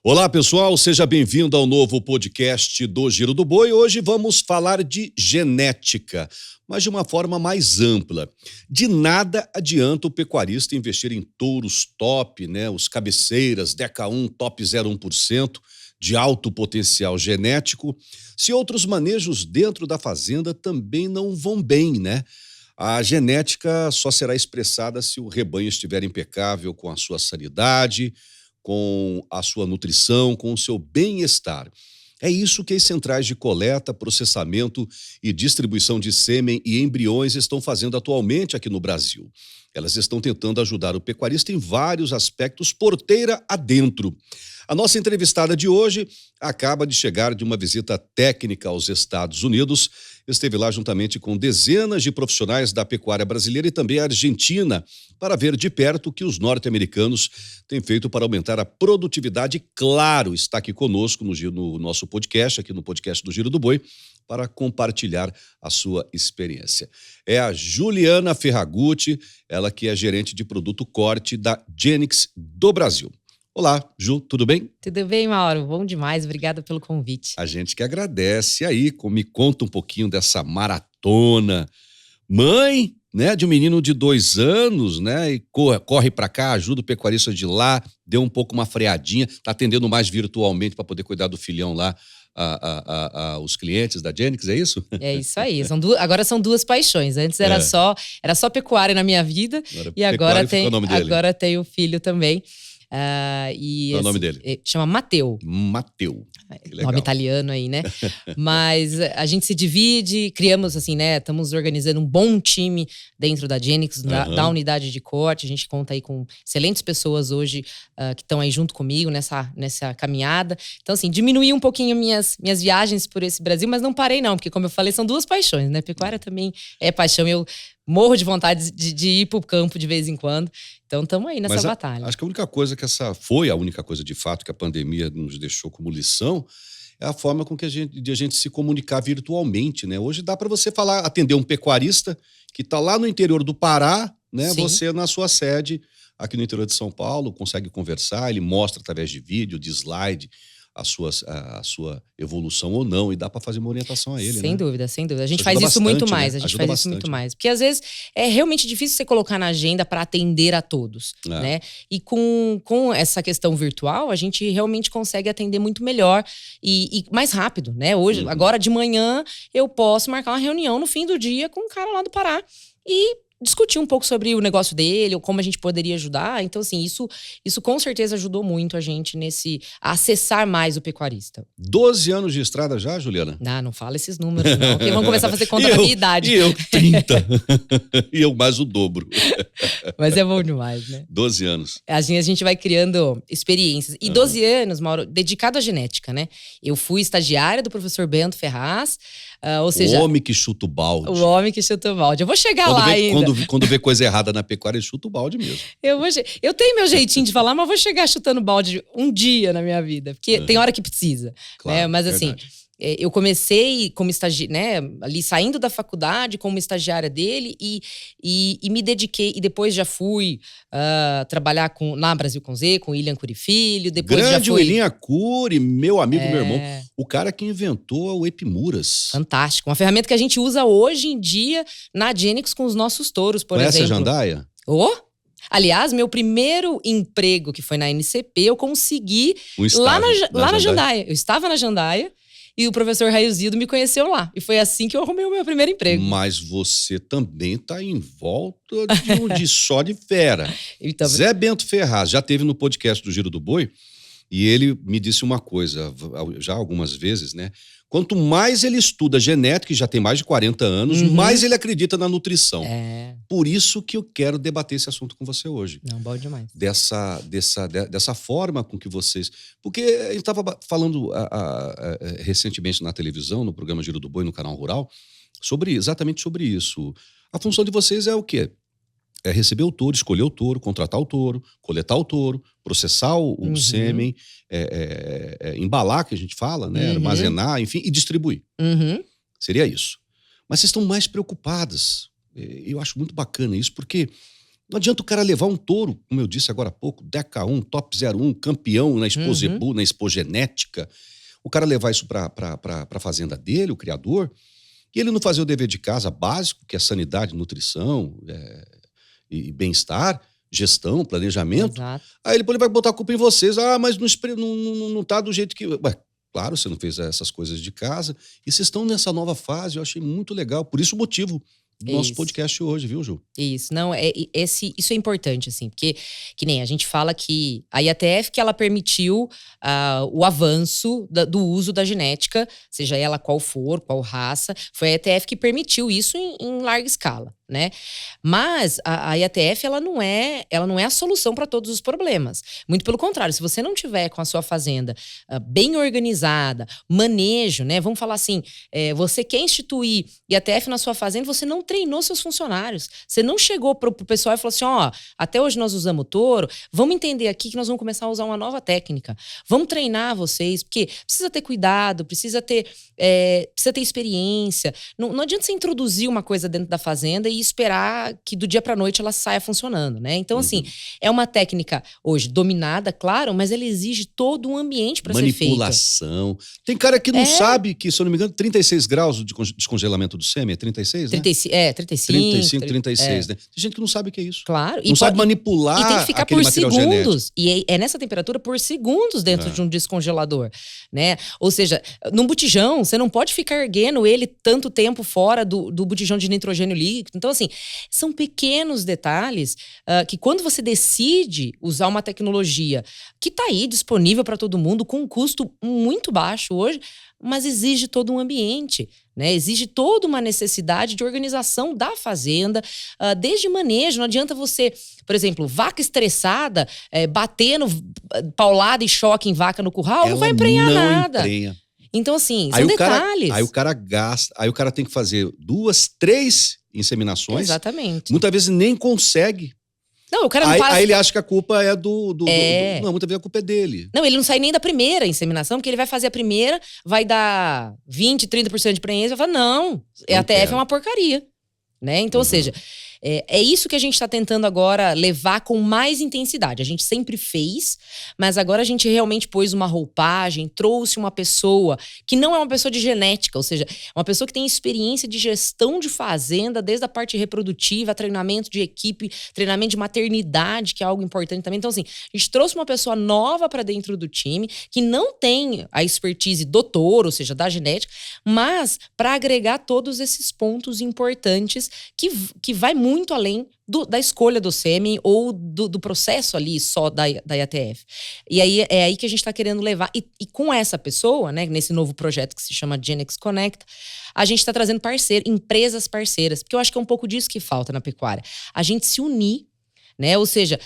Olá, pessoal, seja bem-vindo ao novo podcast do Giro do Boi. Hoje vamos falar de genética, mas de uma forma mais ampla. De nada adianta o pecuarista investir em touros top, os cabeceiras, Deca 1, top 0,1% de alto potencial genético, se outros manejos dentro da fazenda também não vão bem, A genética só será expressada se o rebanho estiver impecável com a sua sanidade, com a sua nutrição, com o seu bem-estar. É isso que as centrais de coleta, processamento e distribuição de sêmen e embriões estão fazendo atualmente aqui no Brasil. Elas estão tentando ajudar o pecuarista em vários aspectos, porteira adentro. A nossa entrevistada de hoje acaba de chegar de uma visita técnica aos Estados Unidos. Esteve lá juntamente com dezenas de profissionais da pecuária brasileira e também argentina para ver de perto o que os norte-americanos têm feito para aumentar a produtividade. Claro, está aqui conosco no nosso podcast, aqui no podcast do Giro do Boi, para compartilhar a sua experiência. É a Juliana Ferragutti, ela que é gerente de produto corte da Genix do Brasil. Olá, Ju, tudo bem? Tudo bem, Mauro. Bom demais. Obrigada pelo convite. A gente que agradece. Aí, me conta um pouquinho dessa maratona. Mãe, de um menino de 2 anos, e corre para cá, ajuda o pecuarista de lá, deu um pouco uma freadinha, tá atendendo mais virtualmente para poder cuidar do filhão lá, os clientes da Genix, é isso? É isso aí. Agora são 2 paixões. Antes era só pecuária na minha vida e agora tem o filho também. Qual é o nome dele? Chama Mateu. Mateu. Nome italiano aí, Mas a gente se divide, criamos estamos organizando um bom time dentro da Genix, da unidade de corte. A gente conta aí com excelentes pessoas hoje que estão aí junto comigo nessa caminhada. Então, diminuí um pouquinho minhas viagens por esse Brasil, mas não parei não, porque como eu falei, são 2 paixões, Pecuária também é paixão. Eu morro de vontade de ir pro campo de vez em quando. Então, estamos aí nessa batalha. Acho que a única coisa foi a única coisa de fato que a pandemia nos deixou como lição é a forma com que a gente se comunicar virtualmente, Hoje dá para você atender um pecuarista que está lá no interior do Pará, Você na sua sede aqui no interior de São Paulo consegue conversar, ele mostra através de vídeo, de slide, a sua evolução ou não, e dá para fazer uma orientação a ele, Sem dúvida. A gente faz isso muito mais, Porque às vezes é realmente difícil você colocar na agenda para atender a todos, E com essa questão virtual, a gente realmente consegue atender muito melhor e mais rápido, Hoje, agora de manhã, eu posso marcar uma reunião no fim do dia com um cara lá do Pará e discutir um pouco sobre o negócio dele, ou como a gente poderia ajudar. Então, isso com certeza ajudou muito a gente a acessar mais o pecuarista. 12 anos de estrada já, Juliana? Não fala esses números, não. Porque vamos começar a fazer conta da minha idade. E eu, 30. E eu mais o dobro. Mas é bom demais, 12 anos. A gente vai criando experiências. E 12 anos, Mauro, dedicado à genética, Eu fui estagiária do professor Bento Ferraz, ou seja... O homem que chuta o balde. O homem que chuta o balde. Eu vou chegar lá ainda. Quando vê coisa errada na pecuária, ele chuta o balde mesmo. Eu tenho meu jeitinho de falar, mas vou chegar chutando balde um dia na minha vida. Porque tem hora que precisa. Claro, Mas verdade. eu comecei como estagiária, ali saindo da faculdade como estagiária dele e me dediquei. E depois já fui trabalhar na Brasil com Z, com o William Cury Filho. Depois Grande já fui... William Cury, meu amigo, meu irmão. O cara que inventou o Epimuras. Fantástico. Uma ferramenta que a gente usa hoje em dia na Genix com os nossos touros, por exemplo. Conhece a Jandaia? Aliás, meu primeiro emprego, que foi na NCP, eu consegui lá na Jandaia. Eu estava na Jandaia e o professor Railzildo me conheceu lá. E foi assim que eu arrumei o meu primeiro emprego. Mas você também está em volta de só de fera. Então, Zé Bento Ferraz já esteve no podcast do Giro do Boi e ele me disse uma coisa, já algumas vezes, Quanto mais ele estuda genética, e já tem mais de 40 anos, mais ele acredita na nutrição. Por isso que eu quero debater esse assunto com você hoje. Não, bom demais. Dessa forma com que vocês... Porque a gente estava falando recentemente na televisão, no programa Giro do Boi, no Canal Rural, exatamente sobre isso. A função de vocês é o quê? É receber o touro, escolher o touro, contratar o touro, coletar o touro, processar o sêmen, embalar, que a gente fala, armazenar, enfim, e distribuir. Seria isso. Mas vocês estão mais preocupadas. Eu acho muito bacana isso, porque Não adianta o cara levar um touro, como eu disse agora há pouco, Deca 1, Top 01, campeão na Expo Zebu, na Expo Genética. O cara levar isso para a fazenda dele, o criador, e ele não fazer o dever de casa básico, que é sanidade, nutrição e bem-estar, gestão, planejamento. Exato. Aí ele vai botar a culpa em vocês. Mas não tá do jeito que... Ué, claro, você não fez essas coisas de casa. E vocês estão nessa nova fase, eu achei muito legal. Por isso o motivo do nosso podcast hoje, viu, Ju? Isso, não, isso é importante, assim, porque que nem a gente fala que a IATF que ela permitiu o avanço do uso da genética, seja ela qual for, qual raça, foi a IATF que permitiu isso em larga escala, né? Mas a IATF ela não é a solução para todos os problemas. Muito pelo contrário, se você não tiver com a sua fazenda bem organizada, manejo, né? Vamos falar assim, você quer instituir IATF na sua fazenda, você não treinou seus funcionários. Você não chegou pro pessoal e falou assim, até hoje nós usamos touro, vamos entender aqui que nós vamos começar a usar uma nova técnica. Vamos treinar vocês, porque precisa ter cuidado, precisa ter experiência. Não adianta você introduzir uma coisa dentro da fazenda e esperar que do dia pra noite ela saia funcionando, né? Então, assim, é uma técnica hoje dominada, claro, mas ela exige todo um ambiente para ser feita. Manipulação. Tem cara que não sabe que, se eu não me engano, 36 graus de descongelamento do sêmen, é 36, né? 35, 36, né? Tem gente que não sabe o que é isso. Claro. Não sabe manipular. E tem que ficar por segundos. Genético. E é nessa temperatura por segundos dentro de um descongelador, né? Ou seja, num botijão, você não pode ficar erguendo ele tanto tempo fora do botijão de nitrogênio líquido. Então, assim, são pequenos detalhes que quando você decide usar uma tecnologia que está aí disponível para todo mundo, com um custo muito baixo hoje, mas exige todo um ambiente, né? Exige toda uma necessidade de organização da fazenda, desde manejo. Não adianta você, por exemplo, vaca estressada, batendo paulada e choque em vaca no curral, não vai emprenhar nada. Emprenha. Então, assim, são detalhes. Aí o cara gasta, aí o cara tem que fazer 2, 3 inseminações. Exatamente. Muitas vezes nem consegue. Não, o cara não aí ele acha que a culpa é não, muitas vezes a culpa é dele. Não, ele não sai nem da primeira inseminação, porque ele vai fazer a primeira, vai dar 20, 30% de prenhez, vai falar, não, a ATF é uma porcaria, né? Então, ou seja, é isso que a gente está tentando agora levar com mais intensidade. A gente sempre fez, mas agora a gente realmente pôs uma roupagem, trouxe uma pessoa que não é uma pessoa de genética, ou seja, uma pessoa que tem experiência de gestão de fazenda, desde a parte reprodutiva, treinamento de equipe, treinamento de maternidade, que é algo importante também. Então, assim, a gente trouxe uma pessoa nova para dentro do time, que não tem a expertise do touro, ou seja, da genética, mas para agregar todos esses pontos importantes que vai muito além da escolha do sêmen ou do processo ali só da IATF. E aí é aí que a gente está querendo levar. E com essa pessoa, né, nesse novo projeto que se chama Genex Connect, a gente está trazendo empresas parceiras, porque eu acho que é um pouco disso que falta na pecuária. A gente se unir, né? Ou seja,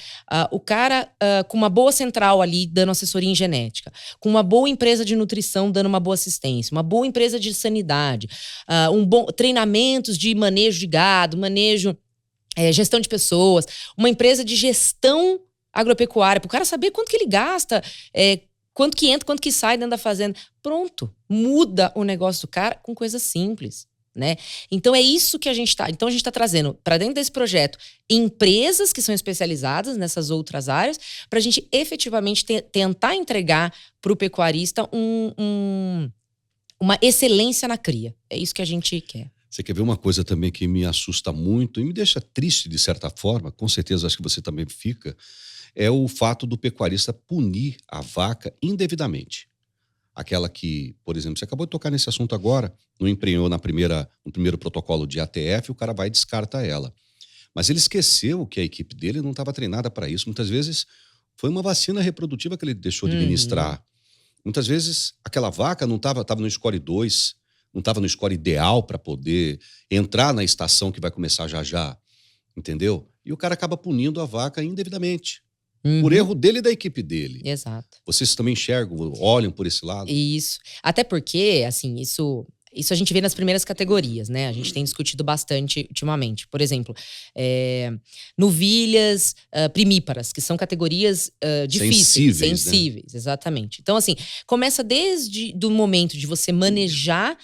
o cara com uma boa central ali dando assessoria em genética, com uma boa empresa de nutrição dando uma boa assistência, uma boa empresa de sanidade, treinamentos de manejo de gado, gestão de pessoas, uma empresa de gestão agropecuária, para o cara saber quanto que ele gasta, quanto que entra, quanto que sai dentro da fazenda. Pronto, muda o negócio do cara com coisas simples, né? Então é isso que a gente está. Então a gente está trazendo para dentro desse projeto empresas que são especializadas nessas outras áreas, para a gente efetivamente tentar entregar para o pecuarista uma excelência na cria. É isso que a gente quer. Você quer ver uma coisa também que me assusta muito e me deixa triste de certa forma, com certeza acho que você também fica, é o fato do pecuarista punir a vaca indevidamente. Aquela que, por exemplo, você acabou de tocar nesse assunto agora, não emprenhou no primeiro protocolo de ATF, o cara vai e descarta ela. Mas ele esqueceu que a equipe dele não estava treinada para isso. Muitas vezes foi uma vacina reprodutiva que ele deixou de ministrar. Muitas vezes aquela vaca não estava no score 2, não estava no score ideal para poder entrar na estação que vai começar já, entendeu? E o cara acaba punindo a vaca indevidamente. Por erro dele e da equipe dele. Exato. Vocês também enxergam, olham por esse lado? Isso. Até porque, assim, isso Isso a gente vê nas primeiras categorias, né? A gente tem discutido bastante ultimamente. Por exemplo, novilhas, primíparas, que são categorias difíceis, sensíveis, né? Exatamente. Então, assim, começa desde o momento de você manejar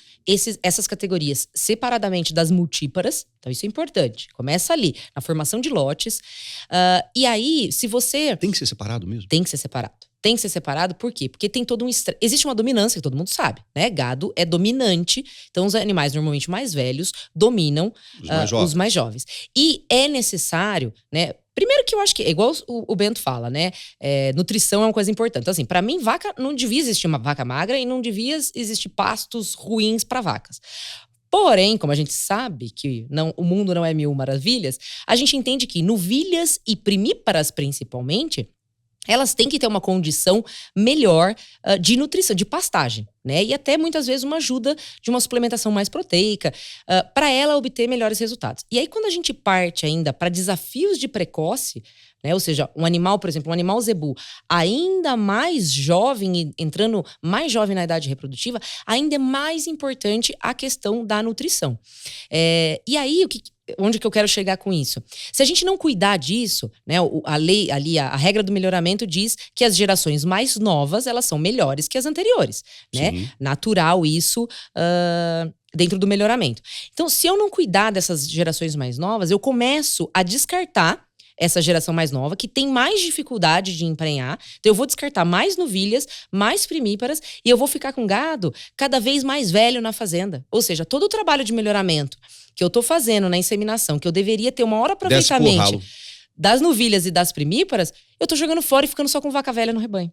essas categorias separadamente das multíparas. Então, isso é importante. Começa ali, na formação de lotes. E aí, se você... Tem que ser separado mesmo? Tem que ser separado. Tem que ser separado, por quê? Porque tem todo um... Existe uma dominância, que todo mundo sabe, né? Gado é dominante, então os animais normalmente mais velhos dominam os mais jovens. E é necessário, né? Primeiro que eu acho que, é igual o Bento fala, né? Nutrição é uma coisa importante. Então, assim, pra mim, vaca não devia existir uma vaca magra e não devia existir pastos ruins para vacas. Porém, como a gente sabe que o mundo não é mil maravilhas, a gente entende que novilhas e primíparas, principalmente, elas têm que ter uma condição melhor de nutrição, de pastagem, né? E até muitas vezes uma ajuda de uma suplementação mais proteica, para ela obter melhores resultados. E aí, quando a gente parte ainda para desafios de precoce, né? Ou seja, um animal, por exemplo, um animal zebu, ainda mais jovem, entrando mais jovem na idade reprodutiva, ainda é mais importante a questão da nutrição. E aí, onde que eu quero chegar com isso? Se a gente não cuidar disso, né, a lei ali, a regra do melhoramento diz que as gerações mais novas, elas são melhores que as anteriores, né? Sim. Natural isso dentro do melhoramento. Então, se eu não cuidar dessas gerações mais novas, eu começo a descartar essa geração mais nova, que tem mais dificuldade de emprenhar. Então, eu vou descartar mais novilhas, mais primíparas, e eu vou ficar com gado cada vez mais velho na fazenda. Ou seja, todo o trabalho de melhoramento que eu tô fazendo na inseminação, que eu deveria ter o maior aproveitamento das novilhas e das primíparas, eu tô jogando fora e ficando só com vaca velha no rebanho.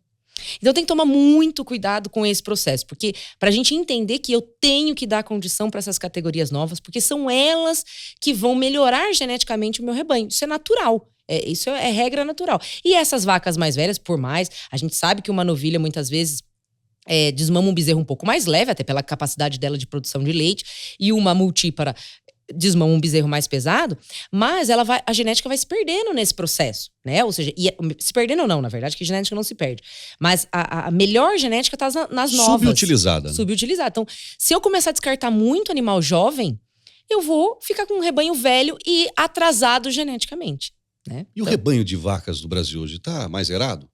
Então tem que tomar muito cuidado com esse processo, porque pra gente entender que eu tenho que dar condição para essas categorias novas, porque são elas que vão melhorar geneticamente o meu rebanho. Isso é natural. Isso é regra natural. E essas vacas mais velhas, por mais, a gente sabe que uma novilha muitas vezes desmama um bezerro um pouco mais leve, até pela capacidade dela de produção de leite, e uma multípara desmama um bezerro mais pesado, mas a genética vai se perdendo nesse processo, né? Ou seja, se perdendo ou não, na verdade, que a genética não se perde. Mas a melhor genética tá nas novas. Subutilizada. Né? Subutilizada. Então, se eu começar a descartar muito animal jovem, eu vou ficar com um rebanho velho e atrasado geneticamente, né? E o rebanho de vacas do Brasil hoje tá mais zerado?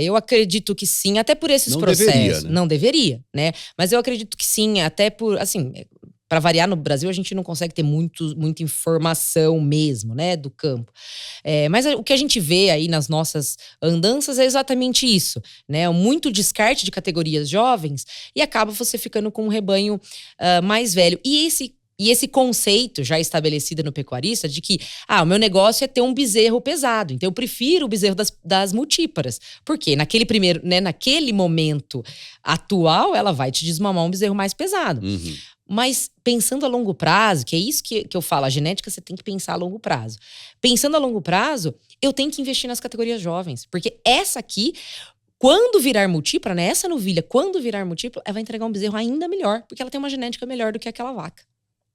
Eu acredito que sim, até por esses processos. Deveria, né? Não deveria, né? Mas eu acredito que sim, até por, assim... Para variar, no Brasil, a gente não consegue ter muita informação mesmo, né, do campo. Mas o que a gente vê aí nas nossas andanças é exatamente isso, né? Muito descarte de categorias jovens e acaba você ficando com um rebanho mais velho. E esse conceito já estabelecido no pecuarista de que o meu negócio é ter um bezerro pesado, então eu prefiro o bezerro das multíparas. Porque naquele momento atual, ela vai te desmamar um bezerro mais pesado. Uhum. Mas pensando a longo prazo, que é isso que eu falo, a genética você tem que pensar a longo prazo. Pensando a longo prazo, eu tenho que investir nas categorias jovens. Porque essa aqui, quando virar multípla, né? Essa novilha, quando virar múltipla, ela vai entregar um bezerro ainda melhor, porque ela tem uma genética melhor do que aquela vaca,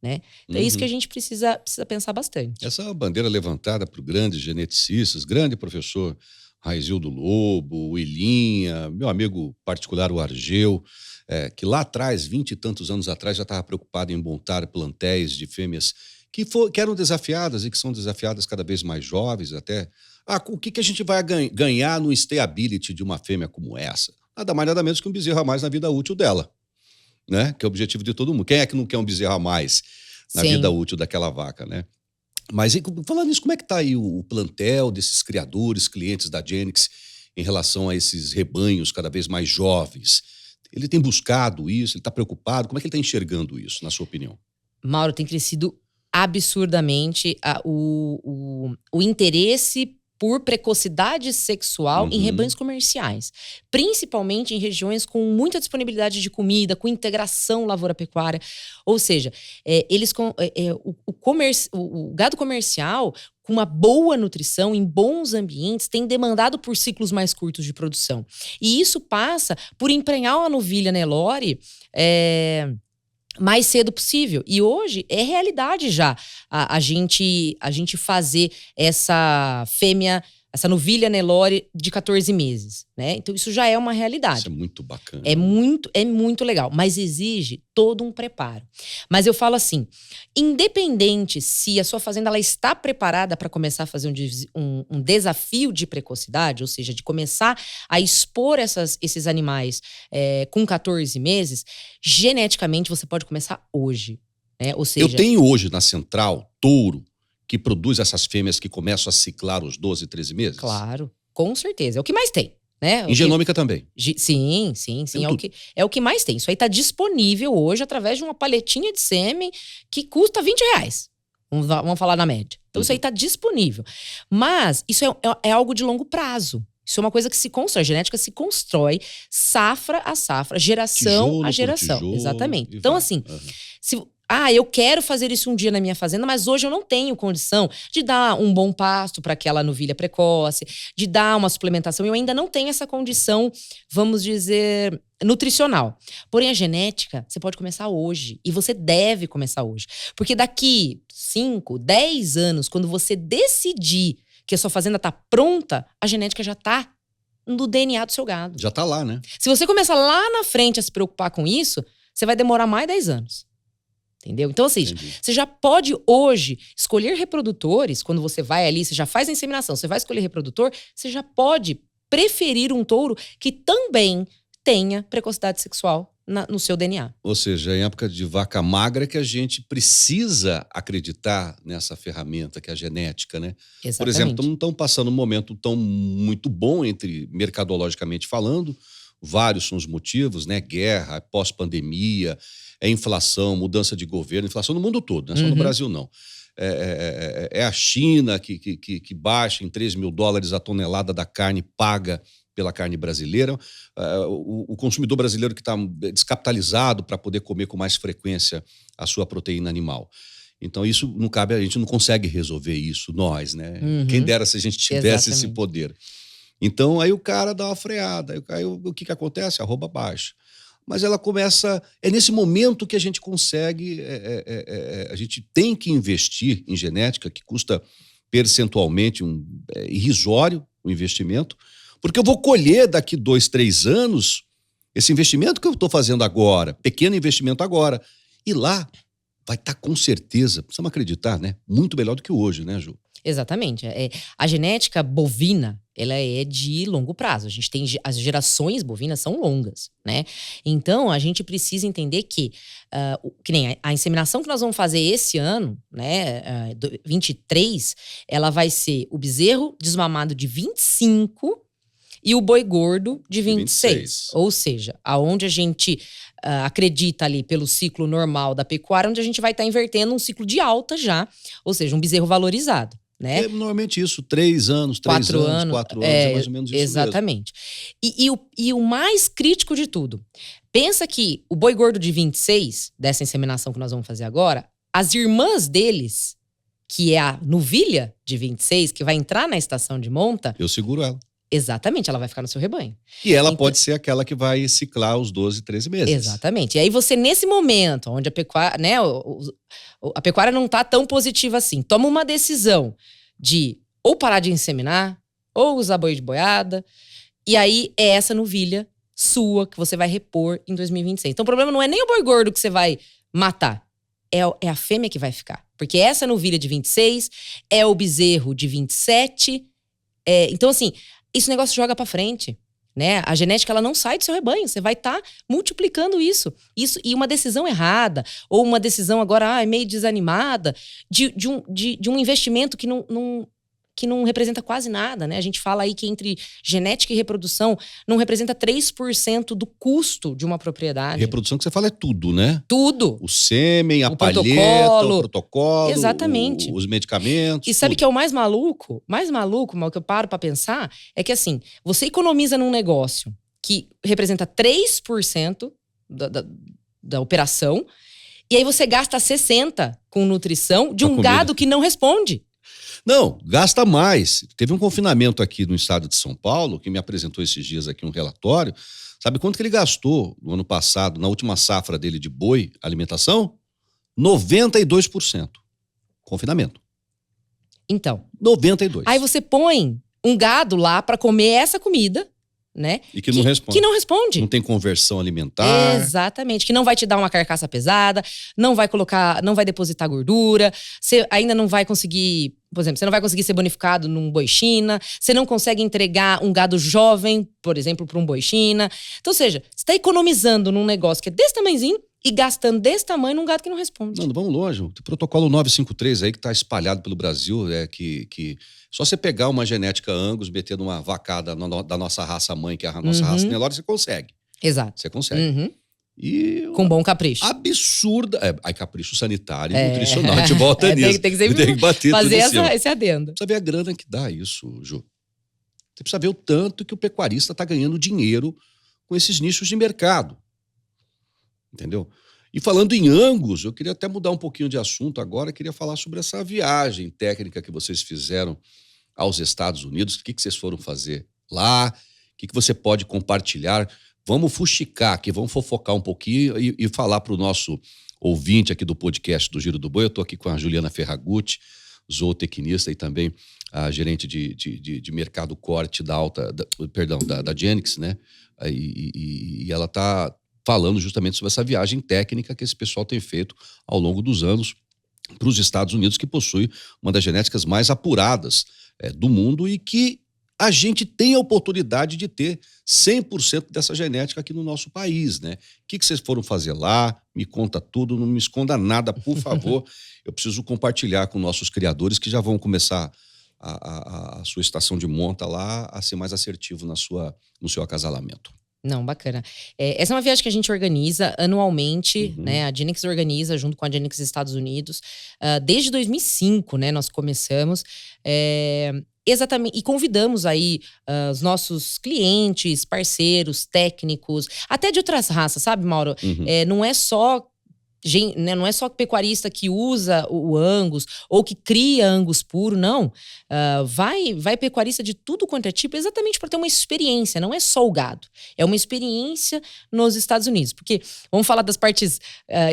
né? Então é isso que a gente precisa pensar bastante. Essa bandeira levantada por grandes geneticistas, grande professor Raizildo Lobo, o Ilinha, meu amigo particular, o Argeu, que lá atrás, 20 e tantos anos atrás, já estava preocupado em montar plantéis de fêmeas que eram desafiadas e que são desafiadas cada vez mais jovens até. O que a gente vai ganhar no stability de uma fêmea como essa? Nada mais, nada menos que um bezerro a mais na vida útil dela, né? Que é o objetivo de todo mundo. Quem é que não quer um bezerro a mais na vida útil daquela vaca, né? Mas falando nisso, como é que está aí o plantel desses criadores, clientes da Genix em relação a esses rebanhos cada vez mais jovens? Ele tem buscado isso? Ele está preocupado? Como é que ele está enxergando isso, na sua opinião? Mauro, tem crescido absurdamente o interesse por precocidade sexual em rebanhos comerciais. Principalmente em regiões com muita disponibilidade de comida, com integração lavoura-pecuária. Ou seja, o gado comercial, com uma boa nutrição, em bons ambientes, tem demandado por ciclos mais curtos de produção. E isso passa por emprenhar uma novilha Nelore mais cedo possível. E hoje é realidade já a gente fazer essa fêmea essa novilha Nelore de 14 meses, né? Então isso já é uma realidade. Isso é muito bacana. É muito legal, mas exige todo um preparo. Mas eu falo assim, independente se a sua fazenda ela está preparada para começar a fazer um desafio de precocidade, ou seja, de começar a expor esses animais com 14 meses, geneticamente você pode começar hoje. Né? Ou seja, eu tenho hoje na central touro que produz essas fêmeas que começam a ciclar os 12, 13 meses? Claro, com certeza. É o que mais tem. Né? Em genômica também? Sim. É o que mais tem. Isso aí está disponível hoje através de uma paletinha de sêmen que custa R$20. Vamos falar na média. Então isso aí está disponível. Mas isso é algo de longo prazo. Isso é uma coisa que se constrói. A genética se constrói safra a safra, geração tijolo a geração. tijolo, exatamente. Então assim, eu quero fazer isso um dia na minha fazenda, mas hoje eu não tenho condição de dar um bom pasto para aquela novilha precoce, de dar uma suplementação. Eu ainda não tenho essa condição, vamos dizer, nutricional. Porém, a genética, você pode começar hoje. E você deve começar hoje. Porque daqui 5, 10 anos, quando você decidir que a sua fazenda está pronta, a genética já está no DNA do seu gado. Já está lá, né? Se você começar lá na frente a se preocupar com isso, você vai demorar mais 10 anos. Entendeu? Então, assim, você já pode hoje escolher reprodutores, quando você vai ali, você já faz a inseminação, você vai escolher reprodutor, você já pode preferir um touro que também tenha precocidade sexual no seu DNA. Ou seja, em época de vaca magra que a gente precisa acreditar nessa ferramenta que é a genética, né? Exatamente. Por exemplo, não estão passando um momento tão muito bom mercadologicamente falando, vários são os motivos, né? Guerra, pós-pandemia, inflação, mudança de governo, inflação no mundo todo, não é só no Brasil não. É a China que baixa em $3.000 a tonelada da carne paga pela carne brasileira, o consumidor brasileiro que está descapitalizado para poder comer com mais frequência a sua proteína animal. Então isso não cabe, a gente não consegue resolver isso, nós, né? Quem dera se a gente tivesse esse poder. Então aí o cara dá uma freada, aí o que acontece? A arroba baixa. Mas ela começa... É nesse momento que a gente consegue... a gente tem que investir em genética, que custa percentualmente irrisório o investimento, porque eu vou colher daqui 2, 3 anos esse investimento que eu estou fazendo agora, pequeno investimento agora. E lá vai estar com certeza, precisamos acreditar, né? Muito melhor do que hoje, né, Ju? Exatamente. A genética bovina, ela é de longo prazo. A gente tem as gerações bovinas são longas, né? Então a gente precisa entender que nem a inseminação que nós vamos fazer esse ano, né, 23, ela vai ser o bezerro desmamado de 25 e o boi gordo de 26. Ou seja, aonde a gente acredita ali pelo ciclo normal da pecuária, onde a gente vai estar invertendo um ciclo de alta já, ou seja, um bezerro valorizado. Né? É normalmente isso, 3 anos, 4 anos, é mais ou menos isso exatamente. mesmo. E o mais crítico de tudo, pensa que o boi gordo de 26, dessa inseminação que nós vamos fazer agora, as irmãs deles, que é a novilha de 26, que vai entrar na estação de monta... Eu seguro ela. Exatamente, ela vai ficar no seu rebanho. E ela pode ser aquela que vai ciclar os 12, 13 meses. Exatamente. E aí você, nesse momento, onde a pecuária, né, a pecuária não tá tão positiva assim, toma uma decisão de ou parar de inseminar, ou usar boi de boiada, e aí é essa novilha sua que você vai repor em 2026. Então o problema não é nem o boi gordo que você vai matar, é a fêmea que vai ficar. Porque essa novilha de 26 é o bezerro de 27. Então assim, esse negócio joga pra frente, né? A genética, ela não sai do seu rebanho. Você vai estar multiplicando isso. E uma decisão errada, ou uma decisão agora meio desanimada, de um investimento que não representa quase nada, né? A gente fala aí que entre genética e reprodução não representa 3% do custo de uma propriedade. Reprodução que você fala é tudo, né? Tudo. O sêmen, a palheta, o protocolo, exatamente. Os medicamentos. E sabe que é o mais maluco? Mais maluco, mas o que eu paro pra pensar, é que assim, você economiza num negócio que representa 3% da operação, e aí você gasta 60% com nutrição de um gado que não responde. Não, gasta mais. Teve um confinamento aqui no estado de São Paulo, que me apresentou esses dias aqui um relatório. Sabe quanto que ele gastou no ano passado, na última safra dele de boi, alimentação? 92%. Confinamento. Então. 92%. Aí você põe um gado lá para comer essa comida, né? E que não responde. Que não responde. Não tem conversão alimentar. Exatamente. Que não vai te dar uma carcaça pesada, não vai depositar gordura, você ainda não vai conseguir, por exemplo, você não vai conseguir ser bonificado num boi China, você não consegue entregar um gado jovem, por exemplo, para um boi China. Então, ou seja, você está economizando num negócio que é desse tamanhozinho e gastando desse tamanho num gado que não responde. Não vamos longe. O protocolo 953 aí que está espalhado pelo Brasil, que só você pegar uma genética Angus, meter numa vacada da nossa raça mãe, que é a nossa raça Nelore, você consegue. Exato. Você consegue. E com bom capricho. Absurda. Aí capricho sanitário e nutricional. A gente volta nisso. Tem que sempre fazer esse adendo. Precisa ver a grana que dá isso, Ju. Você precisa ver o tanto que o pecuarista está ganhando dinheiro com esses nichos de mercado. Entendeu? E falando em Angus, eu queria até mudar um pouquinho de assunto agora. Queria falar sobre essa viagem técnica que vocês fizeram aos Estados Unidos. O que vocês foram fazer lá? O que você pode compartilhar? Vamos fuxicar aqui, vamos fofocar um pouquinho e falar para o nosso ouvinte aqui do podcast do Giro do Boi. Eu estou aqui com a Juliana Ferragutti, zootecnista e também a gerente de mercado corte da Genix, né? E ela está falando justamente sobre essa viagem técnica que esse pessoal tem feito ao longo dos anos para os Estados Unidos, que possui uma das genéticas mais apuradas do mundo e que a gente tem a oportunidade de ter 100% dessa genética aqui no nosso país, né? O que vocês foram fazer lá? Me conta tudo, não me esconda nada, por favor. Eu preciso compartilhar com nossos criadores que já vão começar a sua estação de monta lá a ser mais assertivo no seu acasalamento. Não, bacana. Essa é uma viagem que a gente organiza anualmente, né? A Genix organiza junto com a Genix Estados Unidos. Desde 2005, né? Nós começamos. Exatamente, e convidamos aí os nossos clientes, parceiros, técnicos, até de outras raças, sabe, Mauro? Não é só pecuarista que usa o Angus ou que cria Angus puro, não. Vai pecuarista de tudo quanto é tipo, exatamente para ter uma experiência, não é só o gado. É uma experiência nos Estados Unidos. Porque, vamos falar das partes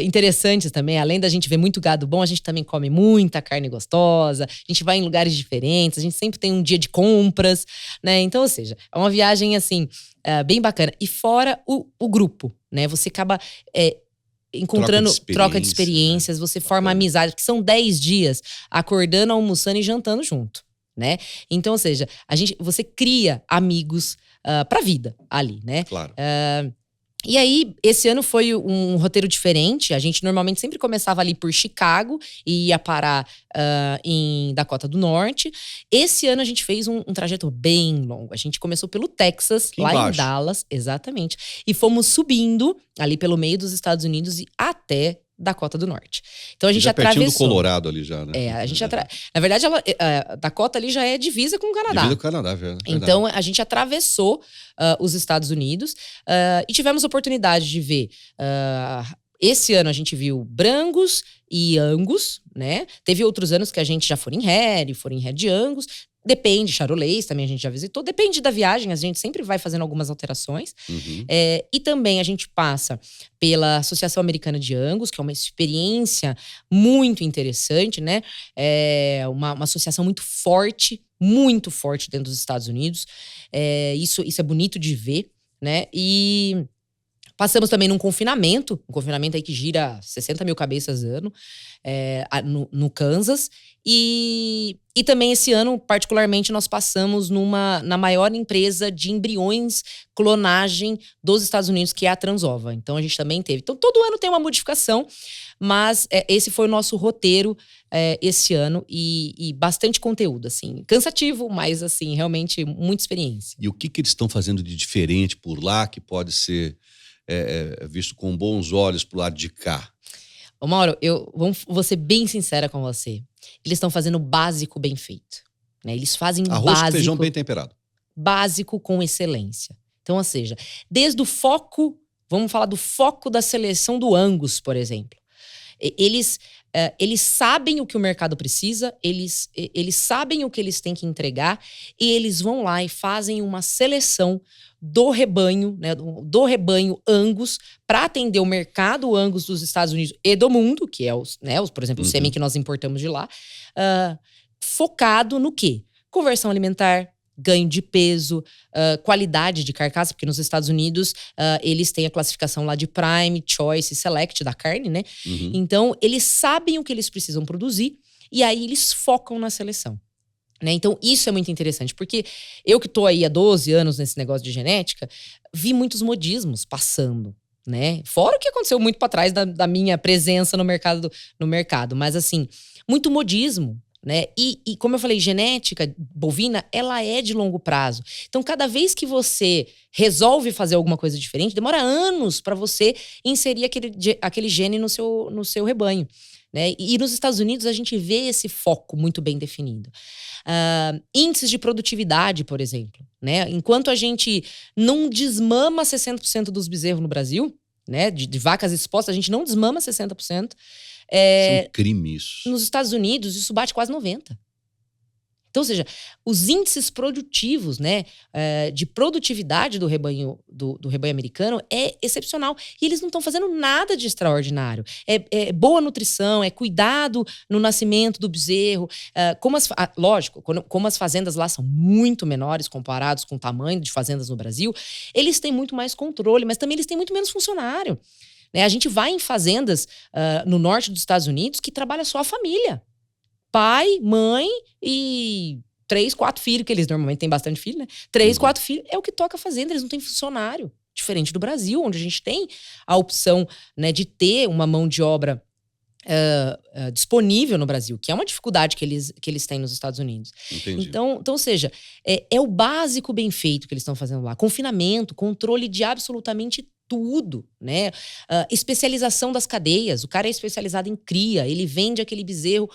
interessantes também, além da gente ver muito gado bom, a gente também come muita carne gostosa, a gente vai em lugares diferentes, a gente sempre tem um dia de compras, né? Então, ou seja, é uma viagem, assim, bem bacana. E fora o grupo, né? Você acaba encontrando troca de experiências, né? Você forma amizade, porque são 10 dias acordando, almoçando e jantando junto, né? Então, ou seja, você cria amigos pra vida ali, né? Claro. E aí, esse ano foi um roteiro diferente. A gente normalmente sempre começava ali por Chicago e ia parar em Dakota do Norte. Esse ano a gente fez um trajeto bem longo. A gente começou pelo Texas, aqui lá embaixo, em Dallas, exatamente. E fomos subindo ali pelo meio dos Estados Unidos e até Dakota do Norte. Então a gente já atravessou. Pertinho do Colorado ali já, né? A gente na verdade, Dakota ali já é divisa com o Canadá. Divisa com o Canadá, verdade. Então a gente atravessou os Estados Unidos e tivemos oportunidade de ver. Esse ano a gente viu Brangus e Angus, né? Teve outros anos que a gente já foi em Red de Angus. Depende, Charolais também a gente já visitou. Depende da viagem, a gente sempre vai fazendo algumas alterações. E também a gente passa pela Associação Americana de Angus, que é uma experiência muito interessante, né? É uma associação muito forte dentro dos Estados Unidos. Isso é bonito de ver, né? E passamos também num confinamento, um confinamento aí que gira 60 mil cabeças ano, no Kansas. E também esse ano, particularmente, nós passamos na maior empresa de embriões clonagem dos Estados Unidos, que é a Transova. Então a gente também teve. Então todo ano tem uma modificação, mas esse foi o nosso roteiro esse ano e bastante conteúdo, assim. Cansativo, mas assim, realmente muita experiência. E o que eles estão fazendo de diferente por lá que pode ser visto com bons olhos pro lado de cá? Ô Mauro, vou ser bem sincera com você. Eles estão fazendo o básico bem feito, né? Eles fazem o básico. Arroz com feijão bem temperado. Básico com excelência. Então, ou seja, desde o foco, vamos falar do foco da seleção do Angus, por exemplo. Eles sabem o que o mercado precisa, eles sabem o que eles têm que entregar e eles vão lá e fazem uma seleção do rebanho, né, do rebanho Angus para atender o mercado Angus dos Estados Unidos e do mundo, que é por exemplo, o sêmen que nós importamos de lá, focado no quê? Conversão alimentar, ganho de peso, qualidade de carcaça, porque nos Estados Unidos eles têm a classificação lá de Prime, Choice e Select da carne, né? Uhum. Então, eles sabem o que eles precisam produzir e aí eles focam na seleção. Né? Então, isso é muito interessante, porque eu que tô aí há 12 anos nesse negócio de genética, vi muitos modismos passando. Né? Fora o que aconteceu muito para trás da minha presença no mercado. Mas, assim, muito modismo. Né? E como eu falei, genética bovina, ela é de longo prazo. Então, cada vez que você resolve fazer alguma coisa diferente, demora anos para você inserir aquele gene no seu rebanho. Né? E nos Estados Unidos a gente vê esse foco muito bem definido. Índices de produtividade, por exemplo. Né? Enquanto a gente não desmama 60% dos bezerros no Brasil, né? De vacas expostas, a gente não desmama 60%. Isso é um crime isso. Nos Estados Unidos, isso bate quase 90%. Então, ou seja, os índices produtivos, né, de produtividade do rebanho americano é excepcional. E eles não estão fazendo nada de extraordinário. É boa nutrição, é cuidado no nascimento do bezerro. Lógico, como as fazendas lá são muito menores comparados com o tamanho de fazendas no Brasil, eles têm muito mais controle, mas também eles têm muito menos funcionário. Né? A gente vai em fazendas no norte dos Estados Unidos que trabalha só a família. Pai, mãe e 3, 4 filhos, que eles normalmente têm bastante filho, né? 3, 4 filhos é o que toca a fazenda, eles não têm funcionário. Diferente do Brasil, onde a gente tem a opção, né, de ter uma mão de obra disponível no Brasil, que é uma dificuldade que eles têm nos Estados Unidos. Entendi. Então, ou seja, é o básico bem feito que eles estão fazendo lá. Confinamento, controle de absolutamente tudo, né? Especialização das cadeias. O cara é especializado em cria, ele vende aquele bezerro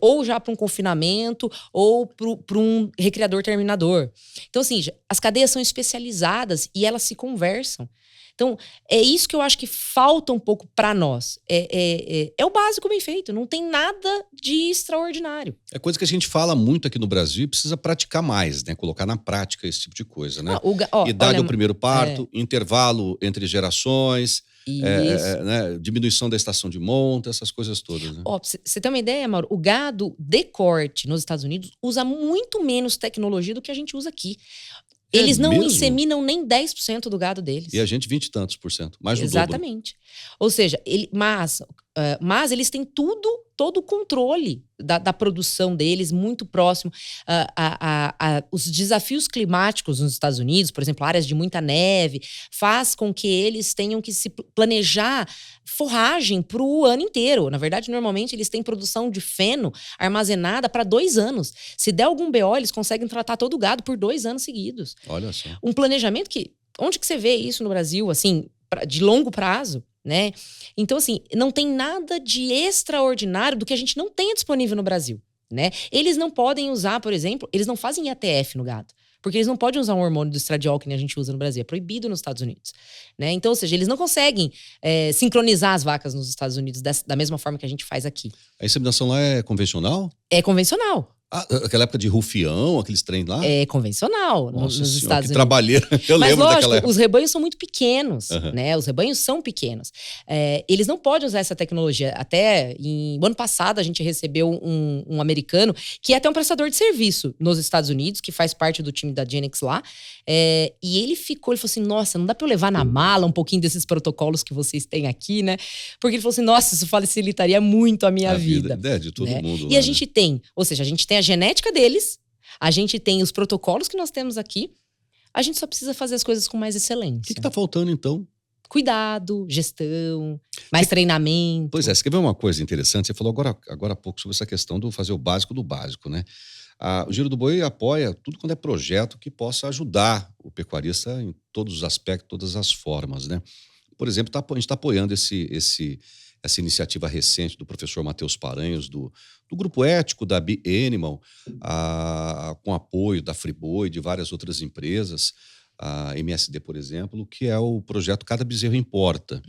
ou já para um confinamento ou para um recriador terminador. Então, assim, as cadeias são especializadas e elas se conversam. Então, é isso que eu acho que falta um pouco para nós. É o básico bem feito, não tem nada de extraordinário. É coisa que a gente fala muito aqui no Brasil e precisa praticar mais, né? Colocar na prática esse tipo de coisa, né? Idade ao primeiro parto, intervalo entre gerações, né? Diminuição da estação de monta, essas coisas todas. Né? Pra você ter uma ideia, Mauro, o gado de corte nos Estados Unidos usa muito menos tecnologia do que a gente usa aqui. Eles não inseminam nem 10% do gado deles. E a gente 20 e tantos por cento, mais do dobro. Exatamente. Ou seja, mas eles têm todo o controle da produção deles, muito próximo. Os desafios climáticos nos Estados Unidos, por exemplo, áreas de muita neve, faz com que eles tenham que se planejar forragem para o ano inteiro. Na verdade, normalmente, eles têm produção de feno armazenada para 2 anos. Se der algum BO, eles conseguem tratar todo o gado por 2 anos seguidos. Olha só. Um planejamento que... Onde que você vê isso no Brasil, assim, de longo prazo? Né? Então, assim, não tem nada de extraordinário do que a gente não tenha disponível no Brasil, né? Eles não podem usar, por exemplo, eles não fazem IATF no gado, porque eles não podem usar um hormônio do estradiol que a gente usa no Brasil, é proibido nos Estados Unidos, né? Então, ou seja, eles não conseguem sincronizar as vacas nos Estados Unidos da mesma forma que a gente faz aqui. A inseminação lá é convencional? É convencional. Aquela época de rufião, aqueles trem lá? É convencional nos Estados Unidos. Que trabalheira. Eu lembro daquela época. Os rebanhos são muito pequenos, né? Os rebanhos são pequenos. Eles não podem usar essa tecnologia. Até no ano passado, a gente recebeu um americano que é até um prestador de serviço nos Estados Unidos, que faz parte do time da Genex lá. E ele falou assim, nossa, não dá pra eu levar na mala um pouquinho desses protocolos que vocês têm aqui, né? Porque ele falou assim, nossa, isso facilitaria muito a minha vida. De todo mundo. E a gente tem, ou seja, a gente tem a genética deles, a gente tem os protocolos que nós temos aqui, a gente só precisa fazer as coisas com mais excelência. O que tá faltando, então? Cuidado, gestão, mais treinamento. Pois é, você quer ver uma coisa interessante? Você falou agora há pouco sobre essa questão do fazer o básico do básico, né? O Giro do Boi apoia tudo quando é projeto que possa ajudar o pecuarista em todos os aspectos, todas as formas, né? Por exemplo, a gente está apoiando essa iniciativa recente do professor Matheus Paranhos, do Grupo Ético da Be Animal, com apoio da Friboi e de várias outras empresas, a MSD, por exemplo, que é o projeto Cada Bezerro Importa.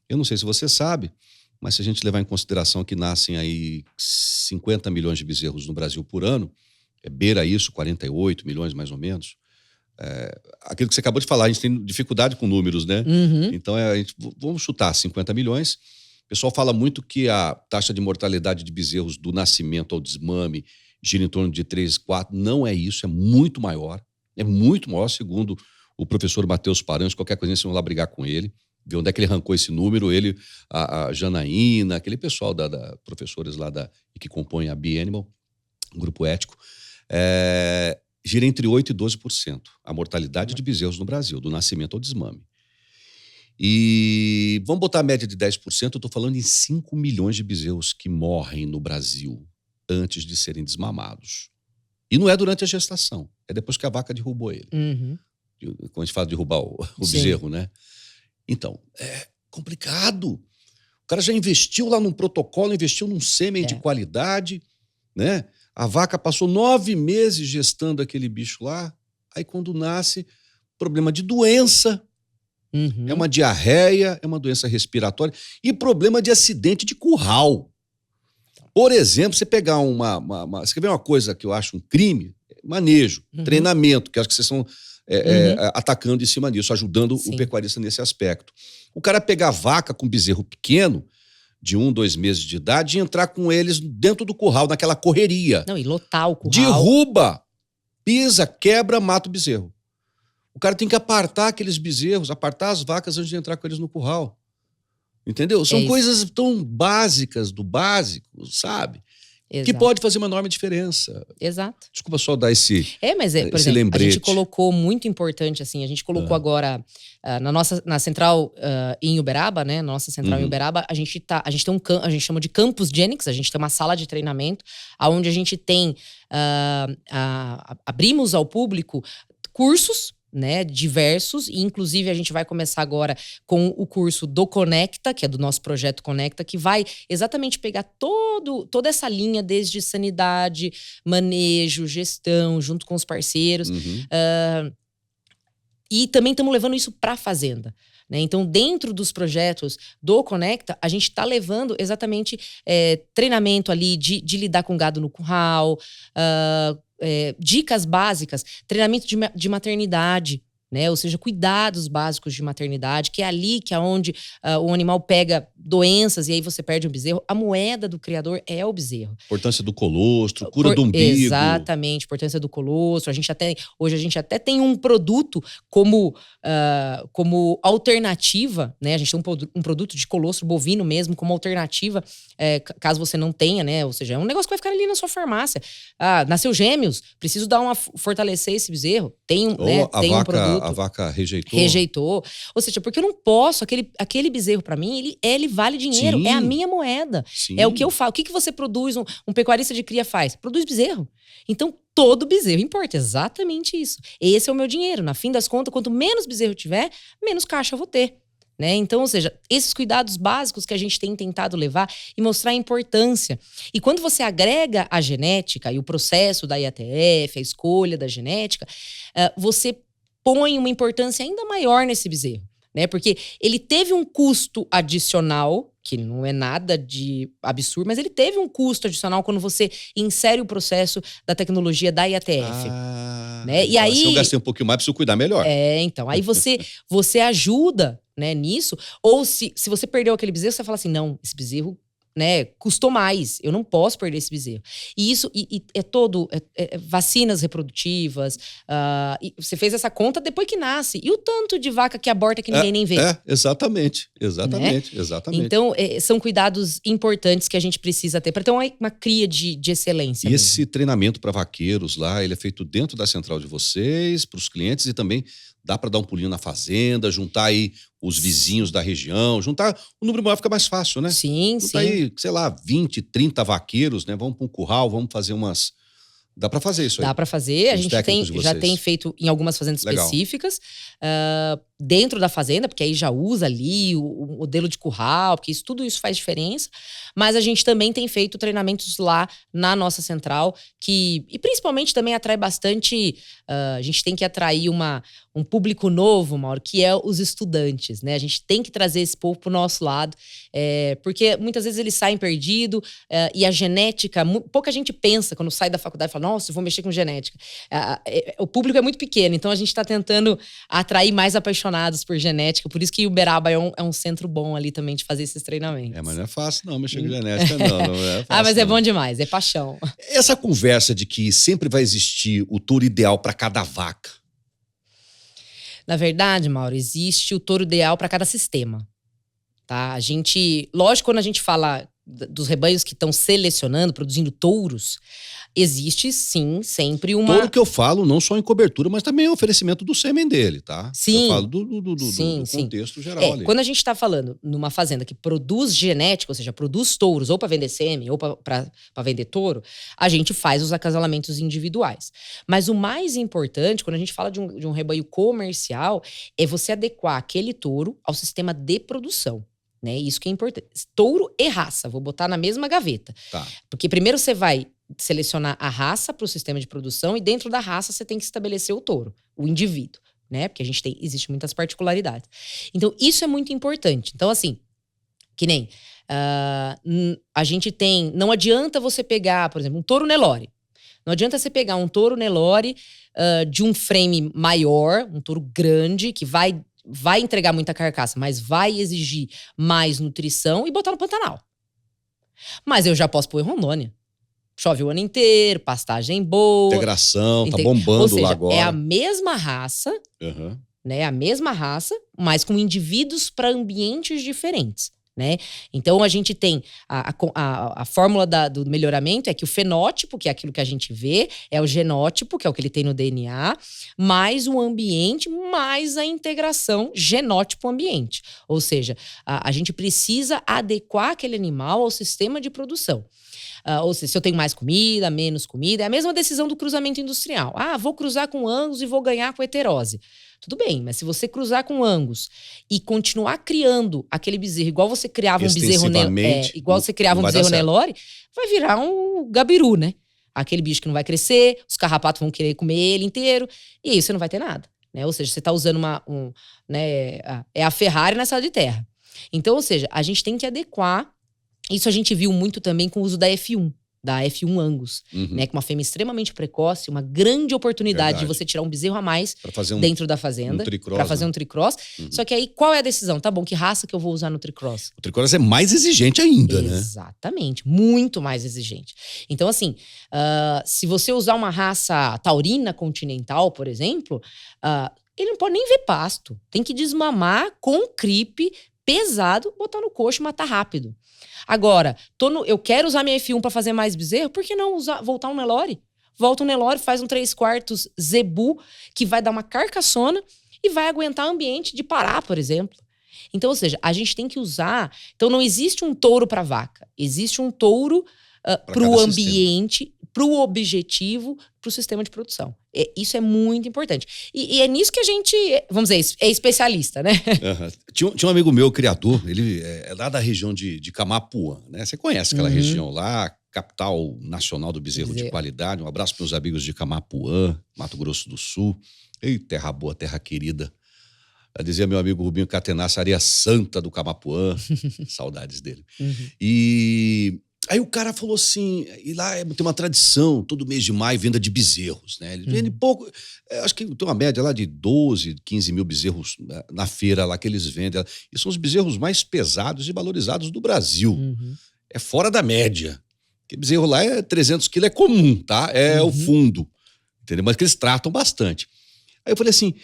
Eu não sei se você sabe, mas se a gente levar em consideração que nascem aí 50 milhões de bezerros no Brasil por ano, beira isso, 48 milhões mais ou menos, aquilo que você acabou de falar, a gente tem dificuldade com números, né? Então, vamos chutar 50 milhões. O pessoal fala muito que a taxa de mortalidade de bezerros do nascimento ao desmame gira em torno de 3, 4. Não é isso, é muito maior. É muito maior, segundo o professor Matheus Paranhos. Qualquer coisinha, vocês vão lá brigar com ele. Ver onde é que ele arrancou esse número. Ele, a Janaína, aquele pessoal professores lá que compõem a Be-Animal, um grupo ético, gira entre 8% e 12% a mortalidade de bezerros no Brasil, do nascimento ao desmame. E vamos botar a média de 10%, eu estou falando em 5 milhões de bezerros que morrem no Brasil antes de serem desmamados. E não é durante a gestação, é depois que a vaca derrubou ele. Uhum. Quando a gente fala de derrubar o bezerro, né? Então, é complicado. O cara já investiu lá num protocolo, investiu num sêmen de qualidade, né? A vaca passou 9 meses gestando aquele bicho lá, aí quando nasce, problema de doença, é uma diarreia, é uma doença respiratória e problema de acidente de curral. Por exemplo, você pegar você quer ver uma coisa que eu acho um crime? Manejo, treinamento, que acho que vocês estão atacando em cima disso, ajudando o pecuarista nesse aspecto. O cara pegar vaca com bezerro pequeno, de 1, 2 meses de idade, e entrar com eles dentro do curral, naquela correria. Não, e lotar o curral. Derruba, pisa, quebra, mata o bezerro. O cara tem que apartar aqueles bezerros, apartar as vacas antes de entrar com eles no curral. Entendeu? São coisas tão básicas do básico, sabe? Exato. Que pode fazer uma enorme diferença. Exato. Desculpa só dar esse por exemplo, lembrete. A gente colocou muito importante, assim, a gente colocou agora na central em Uberaba, né? Na nossa central em Uberaba, a gente tem a gente chama de Campus Genix, a gente tem uma sala de treinamento, onde a gente tem, abrimos ao público cursos, né, diversos, e inclusive a gente vai começar agora com o curso do Conecta, que é do nosso projeto Conecta, que vai exatamente pegar toda essa linha, desde sanidade, manejo, gestão, junto com os parceiros. E também estamos levando isso para a fazenda. Então, dentro dos projetos do Conecta, a gente está levando exatamente treinamento ali de lidar com gado no curral, dicas básicas, treinamento de maternidade, né? Ou seja, cuidados básicos de maternidade, que é ali que é onde o animal pega doenças e aí você perde o bezerro. A moeda do criador é o bezerro. Importância do colostro, cura do umbigo. Exatamente, importância do colostro. Hoje a gente até tem um produto como alternativa, né? A gente tem um produto de colostro bovino mesmo como alternativa, caso você não tenha, né? Ou seja, é um negócio que vai ficar ali na sua farmácia. Nasceu gêmeos, preciso fortalecer esse bezerro. Tem um produto. A vaca rejeitou. Rejeitou. Ou seja, porque eu não posso, aquele bezerro para mim, ele vale dinheiro. Sim. É a minha moeda. Sim. É o que eu falo. O que você produz, um pecuarista de cria faz? Produz bezerro. Então, todo bezerro importa. Exatamente isso. Esse é o meu dinheiro. Na fim das contas, quanto menos bezerro tiver, menos caixa eu vou ter. Né? Então, ou seja, esses cuidados básicos que a gente tem tentado levar e mostrar a importância. E quando você agrega a genética e o processo da IATF, a escolha da genética, você põe uma importância ainda maior nesse bezerro, né? Porque ele teve um custo adicional, que não é nada de absurdo, mas ele teve um custo adicional quando você insere o processo da tecnologia da IATF. Né? E aí, se eu gastei um pouquinho mais, preciso cuidar melhor. Então, aí você ajuda, né, nisso, ou se você perdeu aquele bezerro, você fala assim, não, esse bezerro, né, custou mais, eu não posso perder esse bezerro. E isso é todo vacinas reprodutivas, e você fez essa conta depois que nasce. E o tanto de vaca que aborta que ninguém nem vê. Exatamente. Né? Então, são cuidados importantes que a gente precisa ter para ter uma cria de excelência. E esse treinamento para vaqueiros lá, ele é feito dentro da central de vocês, para os clientes, e também dá para dar um pulinho na fazenda, juntar aí os vizinhos da região, juntar o número maior fica mais fácil, né? Sim. Aí, sei lá, 20, 30 vaqueiros, né? Vamos para um curral, vamos fazer umas... Dá para fazer isso aí? Dá para fazer. A gente já tem feito em algumas fazendas específicas, dentro da fazenda, porque aí já usa ali o modelo de curral, porque tudo isso faz diferença. Mas a gente também tem feito treinamentos lá na nossa central, e principalmente também atrai bastante... a gente tem que atrair um público novo, Mauro, que é os estudantes, né? A gente tem que trazer esse povo pro nosso lado, porque muitas vezes eles saem perdidos, e a genética... Pouca gente pensa, quando sai da faculdade, fala, nossa, eu vou mexer com genética. O público é muito pequeno, então a gente está tentando atrair mais apaixonados apaixonados por genética, por isso que Uberaba é um centro bom ali também de fazer esses treinamentos. Mas não é fácil não mexer com genética, não é fácil. Mas é bom demais, é paixão. Essa conversa de que sempre vai existir o touro ideal para cada vaca. Na verdade, Mauro, existe o touro ideal para cada sistema. Tá? Lógico, quando a gente fala dos rebanhos que estão selecionando, produzindo touros, existe sim sempre uma... Touro que eu falo não só em cobertura, mas também em oferecimento do sêmen dele, tá? Sim. Eu falo do contexto geral ali. Quando a gente está falando numa fazenda que produz genética, ou seja, produz touros ou para vender sêmen ou para vender touro, a gente faz os acasalamentos individuais. Mas o mais importante, quando a gente fala de um rebanho comercial, é você adequar aquele touro ao sistema de produção. Né? Isso que é importante. Touro e raça, vou botar na mesma gaveta. Tá. Porque primeiro você vai selecionar a raça para o sistema de produção e dentro da raça você tem que estabelecer o touro, o indivíduo, né? Porque existe muitas particularidades. Então, isso é muito importante. Então, assim, que nem a gente tem... Não adianta você pegar, por exemplo, um touro Nelore. Não adianta você pegar um touro Nelore de um frame maior, um touro grande, que vai entregar muita carcaça, mas vai exigir mais nutrição e botar no Pantanal. Mas eu já posso pôr em Rondônia. Chove o ano inteiro, pastagem boa. Integração, tá bombando. Ou seja, lá agora. É a mesma raça, né? A mesma raça, mas com indivíduos para ambientes diferentes. Né? Então, a gente tem a fórmula do melhoramento é que o fenótipo, que é aquilo que a gente vê, é o genótipo, que é o que ele tem no DNA, mais o ambiente, mais a integração genótipo-ambiente. Ou seja, a gente precisa adequar aquele animal ao sistema de produção. Ou seja, se eu tenho mais comida, menos comida, é a mesma decisão do cruzamento industrial. Vou cruzar com Angus e vou ganhar com heterose. Tudo bem, mas se você cruzar com Angus e continuar criando aquele bezerro, igual você criava um bezerro Nelore, vai virar um gabiru, né? Aquele bicho que não vai crescer, os carrapatos vão querer comer ele inteiro, e aí você não vai ter nada. Né? Ou seja, você está usando é a Ferrari na sala de terra. Então, ou seja, a gente tem que adequar. Isso a gente viu muito também com o uso da F1 Angus, né? Com uma fêmea extremamente precoce, uma grande oportunidade de você tirar um bezerro a mais dentro da fazenda. Para fazer um tricross. Só que aí, qual é a decisão? Tá bom, que raça que eu vou usar no tricross? O tricross é mais exigente ainda, né? Exatamente, muito mais exigente. Então, assim, se você usar uma raça taurina continental, por exemplo, ele não pode nem ver pasto. Tem que desmamar com cripe pesado, botar no coxo e matar rápido. Agora, eu quero usar minha F1 para fazer mais bezerro, por que não voltar um Nelore? Volta um Nelore, faz um 3/4 zebu, que vai dar uma carcaçona e vai aguentar ambiente de Pará, por exemplo. Então, ou seja, a gente tem que usar... Então, não existe um touro para vaca. Existe um touro para o ambiente, para o objetivo, para o sistema de produção. Isso é muito importante. E é nisso que a gente, vamos dizer, é especialista, né? Tinha um amigo meu, criador, ele é lá da região de Camapuã, né? Você conhece aquela região lá, capital nacional do bezerro de qualidade. Um abraço para os meus amigos de Camapuã, Mato Grosso do Sul. Ei, terra boa, terra querida. Já dizia meu amigo Rubinho Catenassa, areia santa do Camapuã. Saudades dele. E... Aí o cara falou assim, e lá tem uma tradição, todo mês de maio, venda de bezerros, né? Eles vendem pouco, acho que tem uma média lá de 12, 15 mil bezerros na feira lá que eles vendem. E são os bezerros mais pesados e valorizados do Brasil. É fora da média. Porque bezerro lá 300 quilos é comum, tá? É o fundo, entendeu? Mas que eles tratam bastante. Aí eu falei assim,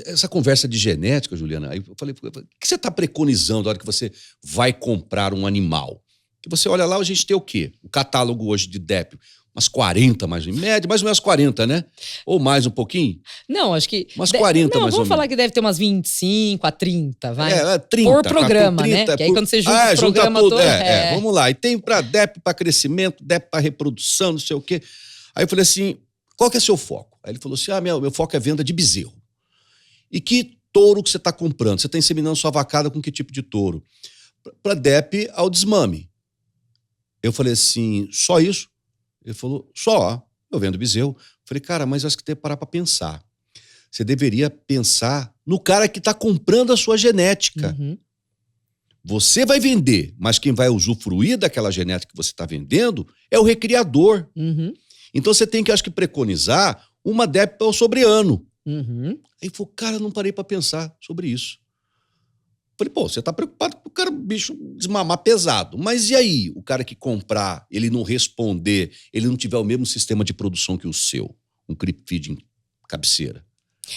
essa conversa de genética, Juliana, aí eu falei, o que você está preconizando na hora que você vai comprar um animal? Que você olha lá, a gente tem o quê? O catálogo hoje de DEP, umas 40 mais em média, mais ou menos 40, né? Ou mais um pouquinho? Não, acho que... Umas 40 mais ou menos. Vamos falar que deve ter umas 25 a 30, vai. 30. Por programa, 30, né? Que aí quando você junta o programa tudo, todo... Vamos lá. E tem para DEP para crescimento, DEP para reprodução, não sei o quê. Aí eu falei assim, qual que é seu foco? Aí ele falou assim, meu foco é venda de bezerro. E que touro que você está comprando? Você está inseminando sua vacada com que tipo de touro? Para DEP ao desmame. Eu falei assim, só isso? Ele falou, só. Eu vendo bezerro. Falei, cara, mas acho que tem que parar para pensar. Você deveria pensar no cara que está comprando a sua genética. Você vai vender, mas quem vai usufruir daquela genética que você está vendendo é o recriador. Então você tem que, acho que, preconizar uma DEP ao sobre ano. Uhum. Aí ele falou, cara, não parei para pensar sobre isso. Falei, pô, você tá preocupado com o cara, bicho, desmamar pesado. Mas e aí, o cara que comprar, ele não responder, ele não tiver o mesmo sistema de produção que o seu, um creep feed em cabeceira.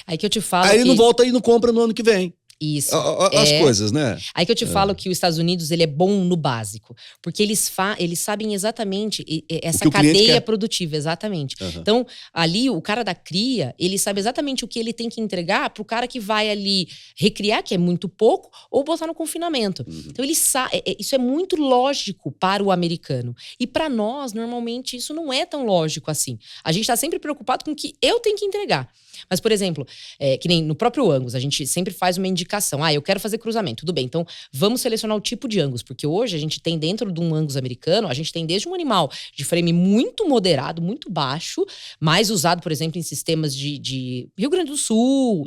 Aí que eu te falo Aí ele não volta e não compra no ano que vem. Isso. As coisas, né? Aí que eu te falo que os Estados Unidos, ele é bom no básico. Porque eles sabem exatamente essa cadeia produtiva, exatamente. Uhum. Então, ali, o cara da cria, ele sabe exatamente o que ele tem que entregar pro cara que vai ali recriar, que é muito pouco, ou botar no confinamento. Uhum. Então, ele isso é muito lógico para o americano. E para nós, normalmente, isso não é tão lógico assim. A gente tá sempre preocupado com o que eu tenho que entregar. Mas, por exemplo, que nem no próprio Angus, a gente sempre faz uma indicação. Eu quero fazer cruzamento. Tudo bem, então vamos selecionar o tipo de Angus. Porque hoje a gente tem dentro de um Angus americano, a gente tem desde um animal de frame muito moderado, muito baixo, mais usado, por exemplo, em sistemas de Rio Grande do Sul,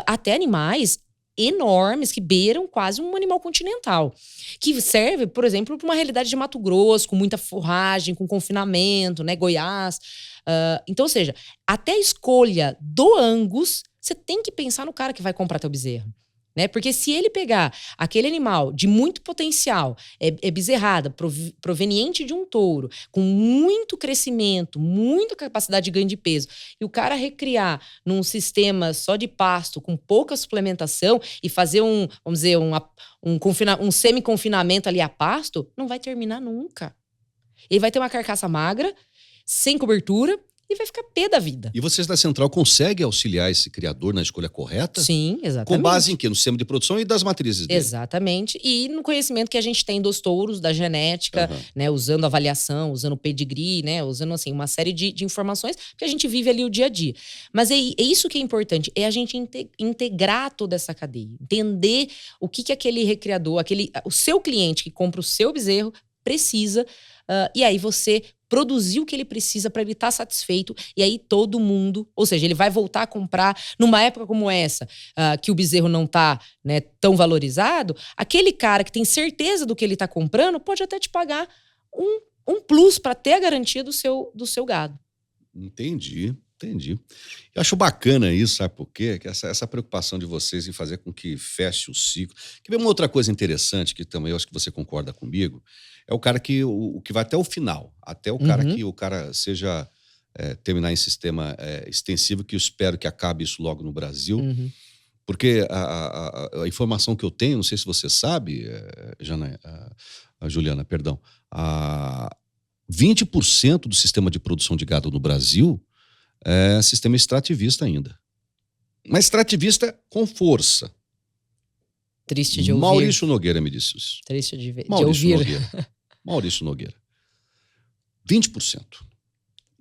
até animais enormes que beiram quase um animal continental. Que serve, por exemplo, para uma realidade de Mato Grosso, com muita forragem, com confinamento, né? Goiás. Então, ou seja, até a escolha do Angus, você tem que pensar no cara que vai comprar teu bezerro. Né? Porque se ele pegar aquele animal de muito potencial, bezerrada, proveniente de um touro, com muito crescimento, muita capacidade de ganho de peso, e o cara recriar num sistema só de pasto, com pouca suplementação, e fazer vamos dizer, um semi-confinamento ali a pasto, não vai terminar nunca. Ele vai ter uma carcaça magra, sem cobertura, e vai ficar pé da vida. E vocês da Central conseguem auxiliar esse criador na escolha correta? Sim, exatamente. Com base em quê? No sistema de produção e das matrizes dele? Exatamente. E no conhecimento que a gente tem dos touros, da genética, né? Usando avaliação, usando pedigree, né? Usando, assim, uma série de informações que a gente vive ali o dia a dia. Mas é isso que é importante, é a gente integrar toda essa cadeia. Entender o que aquele recriador, o seu cliente que compra o seu bezerro precisa, e aí você produzir o que ele precisa para ele estar satisfeito, e aí todo mundo, ou seja, ele vai voltar a comprar numa época como essa, que o bezerro não está, né, tão valorizado, aquele cara que tem certeza do que ele está comprando pode até te pagar um plus para ter a garantia do seu gado. Entendi. Eu acho bacana isso, sabe por quê? Que essa preocupação de vocês em fazer com que feche o ciclo. Quer ver uma outra coisa interessante, que também eu acho que você concorda comigo, é o cara que vai até o final, até o cara que o cara seja terminar em sistema extensivo, que eu espero que acabe isso logo no Brasil, porque a informação que eu tenho, não sei se você sabe, Juliana, perdão, 20% do sistema de produção de gado no Brasil é sistema extrativista ainda. Mas extrativista com força. Triste de ouvir. Maurício Nogueira me disse isso. Triste de Maurício ouvir. Nogueira. Maurício Nogueira. 20%.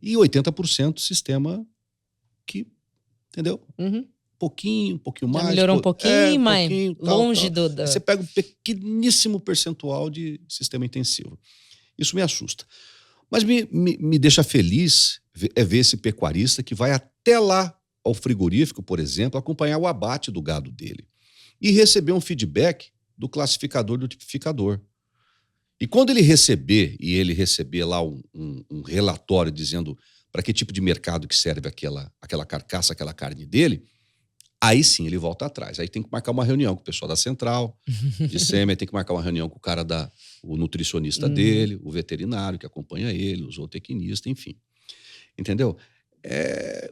E 80% sistema que, entendeu? Um pouquinho mais. Já melhorou um pouquinho, mas longe tal. do... Aí você pega um pequeníssimo percentual de sistema intensivo. Isso me assusta. Mas me deixa feliz ver esse pecuarista que vai até lá ao frigorífico, por exemplo, acompanhar o abate do gado dele e receber um feedback do classificador, do tipificador. E quando ele receber lá um relatório dizendo para que tipo de mercado que serve aquela carcaça, aquela carne dele, aí sim ele volta atrás. Aí tem que marcar uma reunião com o pessoal da Central, de sêmen, tem que marcar uma reunião com o cara o nutricionista dele, o veterinário que acompanha ele, o zootecnista, enfim. Entendeu?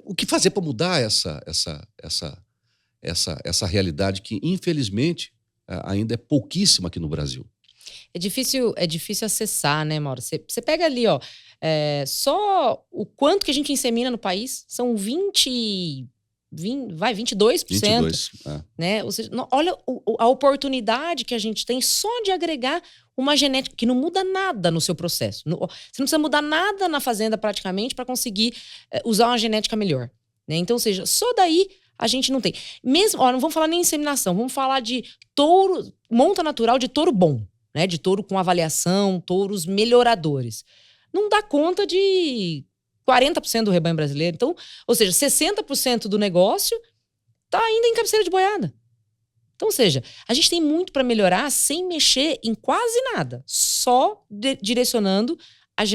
O que fazer para mudar essa realidade que, infelizmente, ainda é pouquíssima aqui no Brasil? É difícil acessar, né, Mauro? Você pega ali, ó, só o quanto que a gente insemina no país, são 22%. 22%. Né? Ou seja, olha a oportunidade que a gente tem só de agregar uma genética que não muda nada no seu processo. Você não precisa mudar nada na fazenda praticamente para conseguir usar uma genética melhor. Né? Então, ou seja, só daí a gente não tem. Mesmo, não vamos falar nem inseminação, vamos falar de touro, monta natural de touro bom, né? De touro com avaliação, touros melhoradores. Não dá conta de 40% do rebanho brasileiro. Então, ou seja, 60% do negócio tá ainda em cabeceira de boiada. Então, ou seja, a gente tem muito para melhorar sem mexer em quase nada. Só direcionando a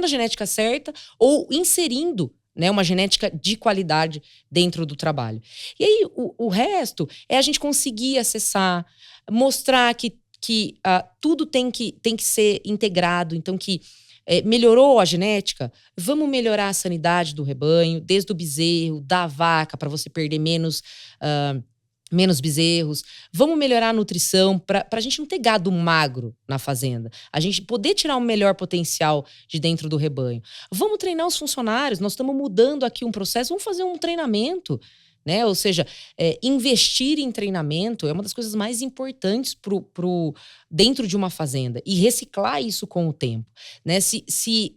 genética certa ou inserindo né? Uma genética de qualidade dentro do trabalho. E aí, o resto é a gente conseguir acessar, mostrar que tudo tem que ser integrado. Então, que melhorou a genética, vamos melhorar a sanidade do rebanho, desde o bezerro, da vaca, para você perder menos bezerros. Vamos melhorar a nutrição para a gente não ter gado magro na fazenda. A gente poder tirar o melhor potencial de dentro do rebanho. Vamos treinar os funcionários. Nós estamos mudando aqui um processo. Vamos fazer um treinamento, né? Ou seja, investir em treinamento é uma das coisas mais importantes dentro de uma fazenda. E reciclar isso com o tempo, né? Se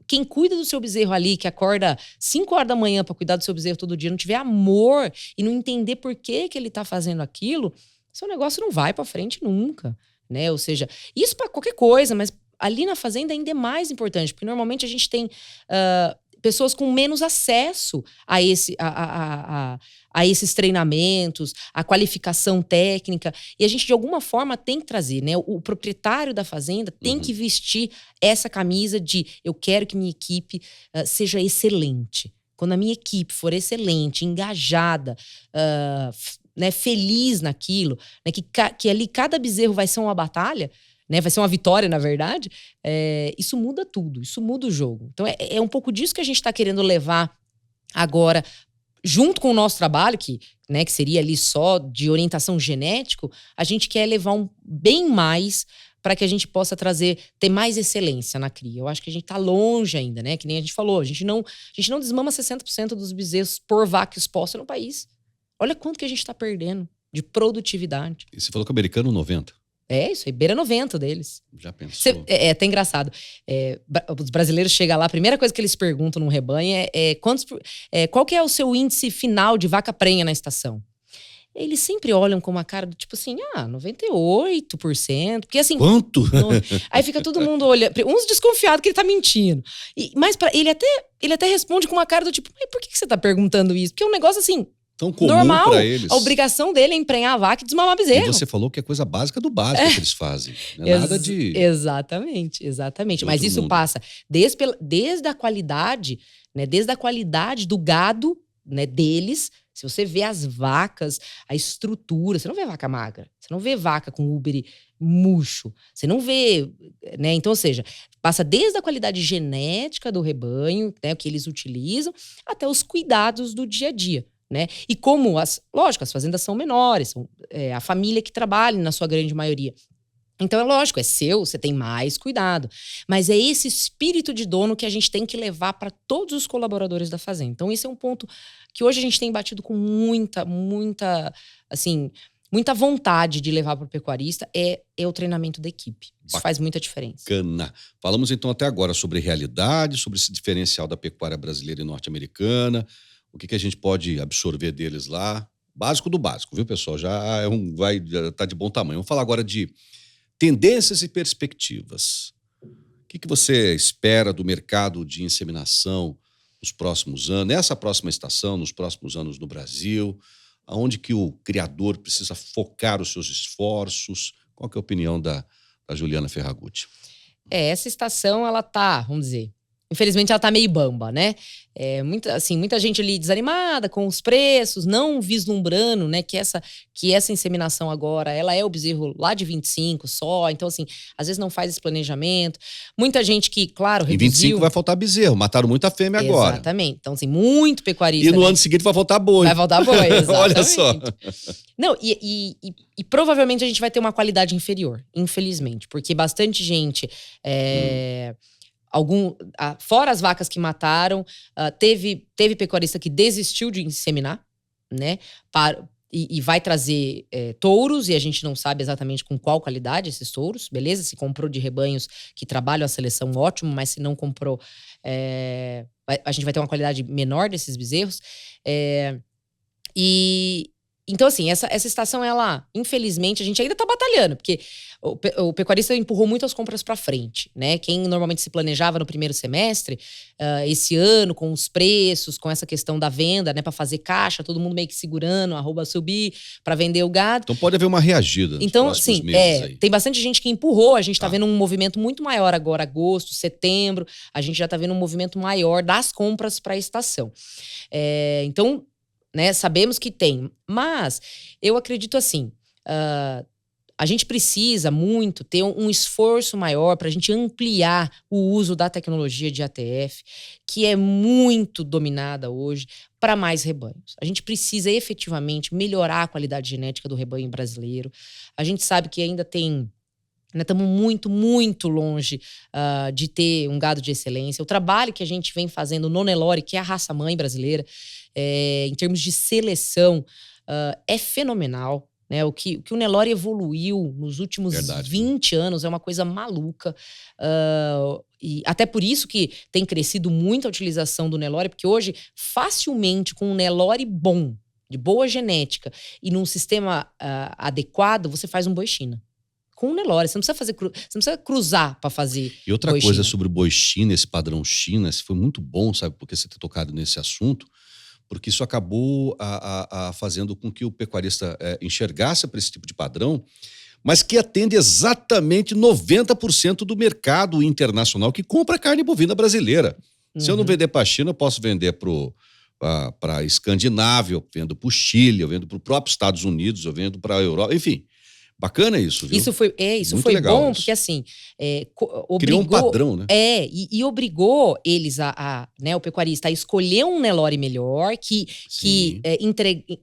quem cuida do seu bezerro ali, que acorda 5 horas da manhã para cuidar do seu bezerro todo dia, não tiver amor e não entender por que ele está fazendo aquilo, seu negócio não vai para frente nunca, né? Ou seja, isso para qualquer coisa, mas ali na fazenda ainda é mais importante, porque normalmente a gente tem pessoas com menos acesso a esses treinamentos, a qualificação técnica. E a gente, de alguma forma, tem que trazer, né? O proprietário da fazenda tem que vestir essa camisa de eu quero que minha equipe seja excelente. Quando a minha equipe for excelente, engajada, né, feliz naquilo, né, que ali cada bezerro vai ser uma batalha, né, vai ser uma vitória, na verdade, isso muda tudo, isso muda o jogo. Então é um pouco disso que a gente está querendo levar agora, junto com o nosso trabalho, que seria ali só de orientação genético, a gente quer levar bem mais para que a gente possa ter mais excelência na cria. Eu acho que a gente está longe ainda, né? Que nem a gente falou, a gente não desmama 60% dos bezerros por vaca exposta no país. Olha quanto que a gente está perdendo de produtividade. E você falou que o americano 90%. Isso aí, beira 90 deles. Já pensou? É até engraçado. Os brasileiros chegam lá, a primeira coisa que eles perguntam num rebanho qual que é o seu índice final de vaca prenha na estação? Eles sempre olham com uma cara do tipo assim, 98%. Porque assim... Quanto? Aí fica todo mundo olhando, uns desconfiados que ele tá mentindo. Mas ele até responde com uma cara do tipo, mas por que você tá perguntando isso? Porque é um negócio assim... Tão comum normal, pra eles. A obrigação dele é emprenhar a vaca e desmamar bezerro. E você falou que é coisa básica do básico que eles fazem. Não é nada de... Exatamente. Mas isso mundo. Passa desde a qualidade, né? Desde a qualidade do gado, né, deles. Se você vê as vacas, a estrutura, você não vê vaca magra. Você não vê vaca com úbere murcho. Você não vê, né? Então, ou seja, passa desde a qualidade genética do rebanho, né, o que eles utilizam, até os cuidados do dia a dia. Né? E como, lógico, as fazendas são menores, são a família que trabalha na sua grande maioria. Então é lógico, é seu, você tem mais cuidado. Mas é esse espírito de dono que a gente tem que levar para todos os colaboradores da fazenda. Então esse é um ponto que hoje a gente tem batido com muita vontade de levar para o pecuarista, é o treinamento da equipe. Isso faz muita diferença. Bacana. Falamos então até agora sobre realidade, sobre esse diferencial da pecuária brasileira e norte-americana. O que a gente pode absorver deles lá? Básico do básico, viu, pessoal? Já tá de bom tamanho. Vamos falar agora de tendências e perspectivas. O que você espera do mercado de inseminação nos próximos anos, nessa próxima estação, nos próximos anos no Brasil? Aonde que o criador precisa focar os seus esforços? Qual que é a opinião da Juliana Ferragutti? Essa estação, ela tá, vamos dizer... Infelizmente, ela tá meio bamba, né? Muita gente ali desanimada com os preços, não vislumbrando, né, que essa inseminação agora, ela é o bezerro lá de 25 só. Então, assim, às vezes não faz esse planejamento. Muita gente que, claro, reduziu... Em 25 vai faltar bezerro, mataram muita fêmea agora. Exatamente. Então, assim, muito pecuarista... E no ano seguinte vai faltar boi. Vai faltar boi, exatamente. Olha só. Não, e provavelmente a gente vai ter uma qualidade inferior, infelizmente. Porque bastante gente... fora as vacas que mataram, teve pecuarista que desistiu de inseminar, né? E vai trazer touros, e a gente não sabe exatamente com qual qualidade esses touros, beleza? Se comprou de rebanhos que trabalham a seleção, ótimo, mas se não comprou, a gente vai ter uma qualidade menor desses bezerros. E Então, assim, essa estação, ela, infelizmente, a gente ainda tá batalhando, porque o pecuarista empurrou muito as compras para frente, né? Quem normalmente se planejava no primeiro semestre, esse ano, com os preços, com essa questão da venda, né? Para fazer caixa, todo mundo meio que segurando, arroba subir, para vender o gado. Então pode haver uma reagida nos próximos meses aí. Tem bastante gente que empurrou, a gente tá vendo um movimento muito maior agora, agosto, setembro, a gente já tá vendo um movimento maior das compras para a estação. Então, né, sabemos que tem, mas eu acredito assim, a gente precisa muito ter um esforço maior para a gente ampliar o uso da tecnologia de ATF, que é muito dominada hoje, para mais rebanhos. A gente precisa efetivamente melhorar a qualidade genética do rebanho brasileiro. A gente sabe que ainda tem... Estamos muito, muito longe de ter um gado de excelência. O trabalho que a gente vem fazendo no Nelore, que é a raça-mãe brasileira, em termos de seleção, é fenomenal. Né? O que o Nelore evoluiu nos últimos 20 anos é uma coisa maluca. E até por isso que tem crescido muito a utilização do Nelore, porque hoje, facilmente, com um Nelore bom, de boa genética, e num sistema adequado, você faz um boi China. Com o Nelore, você não precisa você não precisa cruzar para fazer. E outra coisa sobre o boi China, esse padrão China, foi muito bom, sabe, porque você ter tocado nesse assunto, porque isso acabou fazendo com que o pecuarista enxergasse para esse tipo de padrão, mas que atende exatamente 90% do mercado internacional que compra carne bovina brasileira. Se eu não vender para a China, eu posso vender para a Escandinávia, eu vendo para o Chile, eu vendo para os próprios Estados Unidos, eu vendo para a Europa, enfim. Bacana isso, viu? Isso foi bom, porque assim... criou um padrão, né? E obrigou eles, né, o pecuarista, a escolher um Nelore melhor, que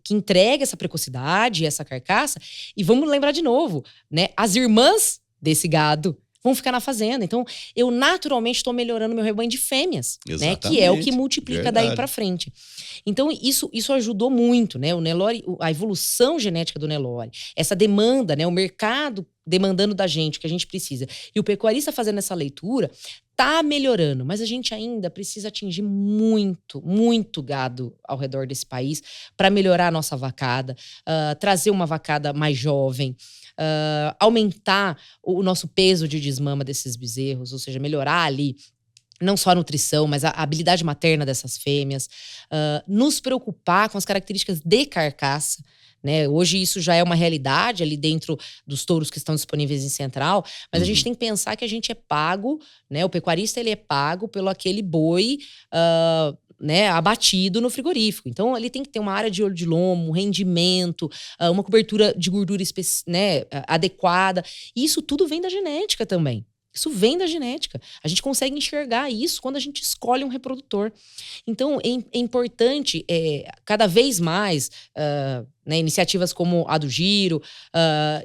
entregue essa precocidade, essa carcaça. E vamos lembrar de novo, né? As irmãs desse gado vão ficar na fazenda. Então, eu naturalmente estou melhorando meu rebanho de fêmeas, né? Que é o que multiplica daí para frente. Então, isso ajudou muito, né? O Nelore, a evolução genética do Nelore, essa demanda, né? O mercado demandando da gente o que a gente precisa. E o pecuarista fazendo essa leitura tá melhorando, mas a gente ainda precisa atingir muito, muito gado ao redor desse país para melhorar a nossa vacada, trazer uma vacada mais jovem, aumentar o nosso peso de desmama desses bezerros, ou seja, melhorar ali não só a nutrição, mas a habilidade materna dessas fêmeas, nos preocupar com as características de carcaça, né? Hoje isso já é uma realidade ali dentro dos touros que estão disponíveis em Central, mas a gente tem que pensar que a gente é pago, né? O pecuarista ele é pago pelo aquele boi né, abatido no frigorífico. Então, ele tem que ter uma área de olho de lomo, um rendimento, uma cobertura de gordura né, adequada. E isso tudo vem da genética também. Isso vem da genética. A gente consegue enxergar isso quando a gente escolhe um reprodutor. Então, é importante, cada vez mais, né, iniciativas como a do Giro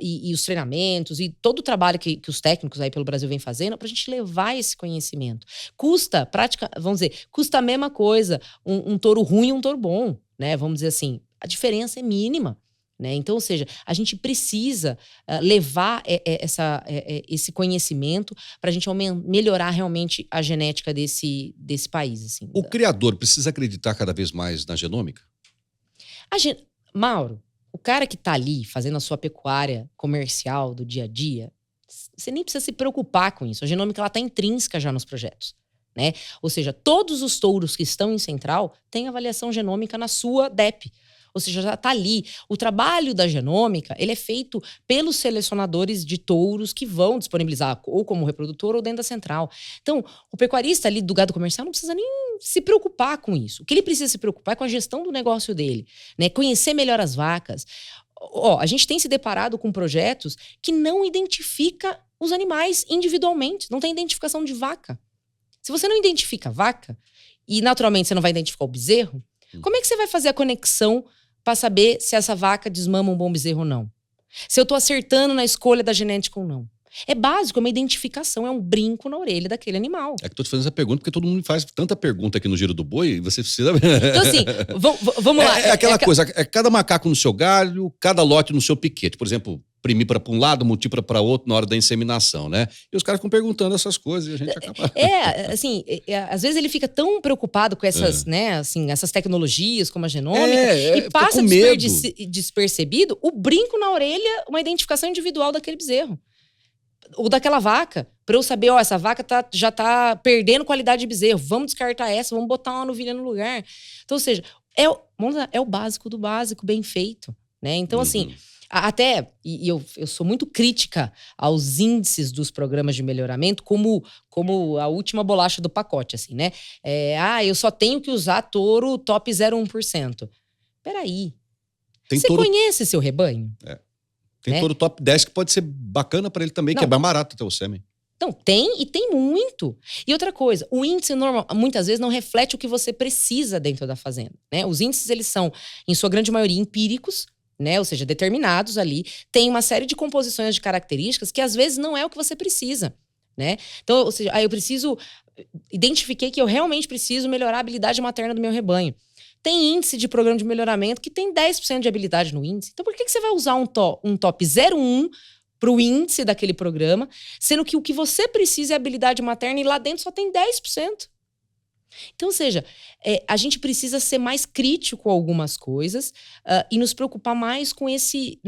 e os treinamentos e todo o trabalho que os técnicos aí pelo Brasil vêm fazendo para a gente levar esse conhecimento. Custa a mesma coisa um touro ruim e um touro bom, né? Vamos dizer assim, a diferença é mínima. Né? Então, ou seja, a gente precisa levar esse conhecimento para a gente melhorar realmente a genética desse país. Assim. O criador precisa acreditar cada vez mais na genômica? Mauro, o cara que está ali fazendo a sua pecuária comercial do dia a dia, você nem precisa se preocupar com isso. A genômica está intrínseca já nos projetos. Né? Ou seja, todos os touros que estão em Central têm avaliação genômica na sua DEP. Ou seja, já está ali. O trabalho da genômica, ele é feito pelos selecionadores de touros que vão disponibilizar ou como reprodutor ou dentro da central. Então, o pecuarista ali do gado comercial não precisa nem se preocupar com isso. O que ele precisa se preocupar é com a gestão do negócio dele, né? Conhecer melhor as vacas. A gente tem se deparado com projetos que não identifica os animais individualmente, não tem identificação de vaca. Se você não identifica a vaca, e naturalmente você não vai identificar o bezerro, como é que você vai fazer a conexão para saber se essa vaca desmama um bom bezerro ou não? Se eu estou acertando na escolha da genética ou não? É básico, é uma identificação, é um brinco na orelha daquele animal. É que eu tô te fazendo essa pergunta porque todo mundo faz tanta pergunta aqui no Giro do Boi e você precisa... Então assim, vamos lá. Coisa, cada macaco no seu galho, cada lote no seu piquete. Por exemplo, comprimir para um lado, multipla para outro na hora da inseminação, né? E os caras ficam perguntando essas coisas e a gente acaba... Assim, às vezes ele fica tão preocupado com essas, né, assim, essas tecnologias como a genômica e passa despercebido o brinco na orelha, uma identificação individual daquele bezerro. Ou daquela vaca, para eu saber, essa vaca já tá perdendo qualidade de bezerro, vamos descartar essa, vamos botar uma novilha no lugar. Então, ou seja, é o básico do básico, bem feito, né? Então, assim, até, eu sou muito crítica aos índices dos programas de melhoramento como a última bolacha do pacote, assim, né? Eu só tenho que usar touro top 0,1%. Peraí, você conhece seu rebanho? Tem touro top 10 que pode ser bacana para ele também, que é bem barato até o sêmen. Então, tem muito. E outra coisa, o índice muitas vezes não reflete o que você precisa dentro da fazenda, né? Os índices, eles são, em sua grande maioria, empíricos, né? Ou seja, determinados ali. Tem uma série de composições de características que às vezes não é o que você precisa, né? Então, ou seja, identifiquei que eu realmente preciso melhorar a habilidade materna do meu rebanho. Tem índice de programa de melhoramento que tem 10% de habilidade no índice. Então, por que você vai usar um top 0,1 para o índice daquele programa, sendo que o que você precisa é habilidade materna e lá dentro só tem 10%? Então, ou seja, a gente precisa ser mais crítico com algumas coisas e nos preocupar mais com esse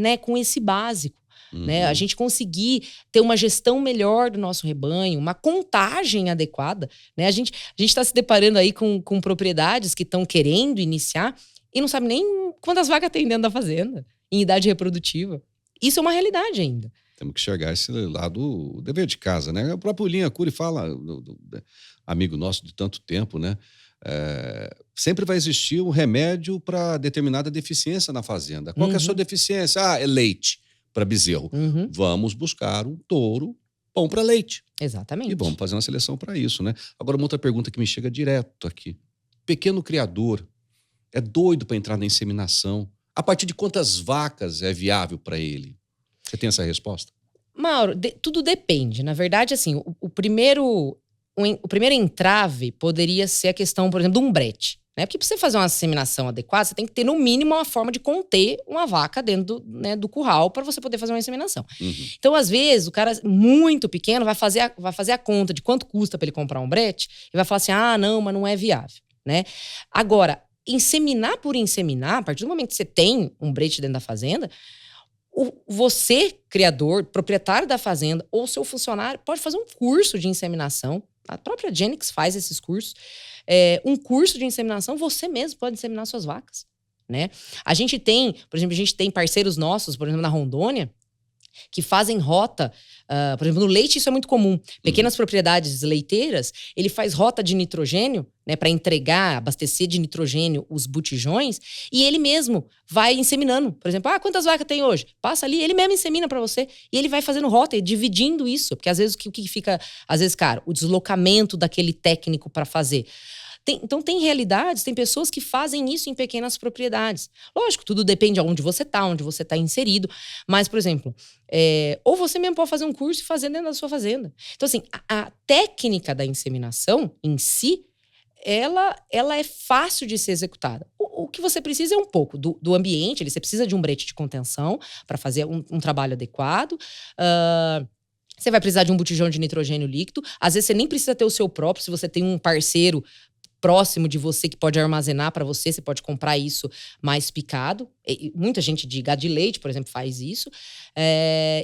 básico. Né? A gente conseguir ter uma gestão melhor do nosso rebanho, uma contagem adequada, né? A gente está se deparando aí com propriedades que estão querendo iniciar e não sabe nem quantas vacas tem dentro da fazenda, em idade reprodutiva. Isso é uma realidade ainda. Temos que enxergar esse lado, o dever de casa, né? O próprio Linha Cury fala, amigo nosso de tanto tempo, né? Sempre vai existir um remédio para determinada deficiência na fazenda. Qual que é a sua deficiência? É leite para bezerro. Vamos buscar um touro bom para leite. Exatamente. E vamos fazer uma seleção para isso, né? Agora, uma outra pergunta que me chega direto aqui. Pequeno criador é doido para entrar na inseminação. A partir de quantas vacas é viável para ele? Você tem essa resposta? Mauro, tudo depende. Na verdade, assim, o primeiro entrave poderia ser a questão, por exemplo, de um brete. Né? Porque para você fazer uma inseminação adequada, você tem que ter, no mínimo, uma forma de conter uma vaca dentro do curral para você poder fazer uma inseminação. Então, às vezes, o cara muito pequeno vai fazer a conta de quanto custa para ele comprar um brete e vai falar assim, não, mas não é viável. Né? Agora, inseminar por inseminar, a partir do momento que você tem um brete dentro da fazenda, você, criador, proprietário da fazenda ou seu funcionário, pode fazer um curso de inseminação. A própria Genix faz esses cursos. Um curso de inseminação, você mesmo pode inseminar suas vacas, né? A gente tem, por exemplo, parceiros nossos, por exemplo, na Rondônia, que fazem rota, por exemplo, no leite isso é muito comum. Pequenas propriedades leiteiras, ele faz rota de nitrogênio, né, para abastecer de nitrogênio os botijões, e ele mesmo vai inseminando. Por exemplo, quantas vacas tem hoje? Passa ali, ele mesmo insemina para você, e ele vai fazendo rota e dividindo isso, porque às vezes o que fica, às vezes, caro, o deslocamento daquele técnico para fazer. Então, tem realidades, tem pessoas que fazem isso em pequenas propriedades. Lógico, tudo depende de onde você está inserido. Mas, por exemplo, ou você mesmo pode fazer um curso e fazer dentro da sua fazenda. Então, assim, a técnica da inseminação em si, ela é fácil de ser executada. O que você precisa é um pouco do ambiente, você precisa de um brete de contenção para fazer um trabalho adequado. Você vai precisar de um botijão de nitrogênio líquido. Às vezes, você nem precisa ter o seu próprio, se você tem um parceiro próximo de você que pode armazenar para você, você pode comprar isso mais picado. Muita gente de gado de leite, por exemplo, faz isso.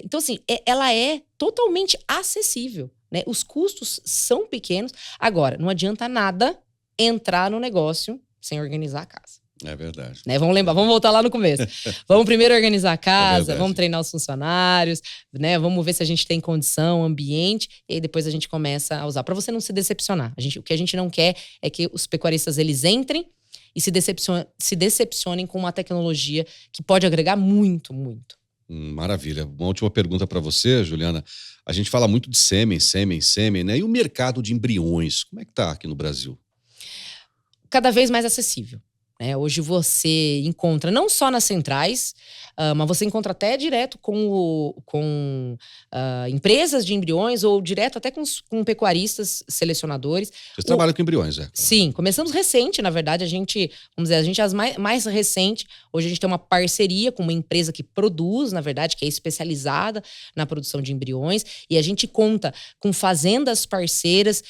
Então, assim, ela é totalmente acessível, né? Os custos são pequenos. Agora, não adianta nada entrar no negócio sem organizar a casa. É verdade. Né? Vamos voltar lá no começo. Vamos primeiro organizar a casa, vamos treinar os funcionários, né? Vamos ver se a gente tem condição, ambiente, e aí depois a gente começa a usar. Para você não se decepcionar. O que a gente não quer é que os pecuaristas eles entrem e se decepcionem com uma tecnologia que pode agregar muito, muito. Maravilha. Uma última pergunta para você, Juliana. A gente fala muito de sêmen, né? E o mercado de embriões, como é que tá aqui no Brasil? Cada vez mais acessível. né? Hoje você encontra não só nas centrais, mas você encontra até direto com empresas de embriões ou direto até com pecuaristas selecionadores. Vocês trabalham com embriões, é? Sim, começamos recente, na verdade, a gente é as mais recente. Hoje a gente tem uma parceria com uma empresa que produz, na verdade, que é especializada na produção de embriões, e a gente conta com fazendas parceiras,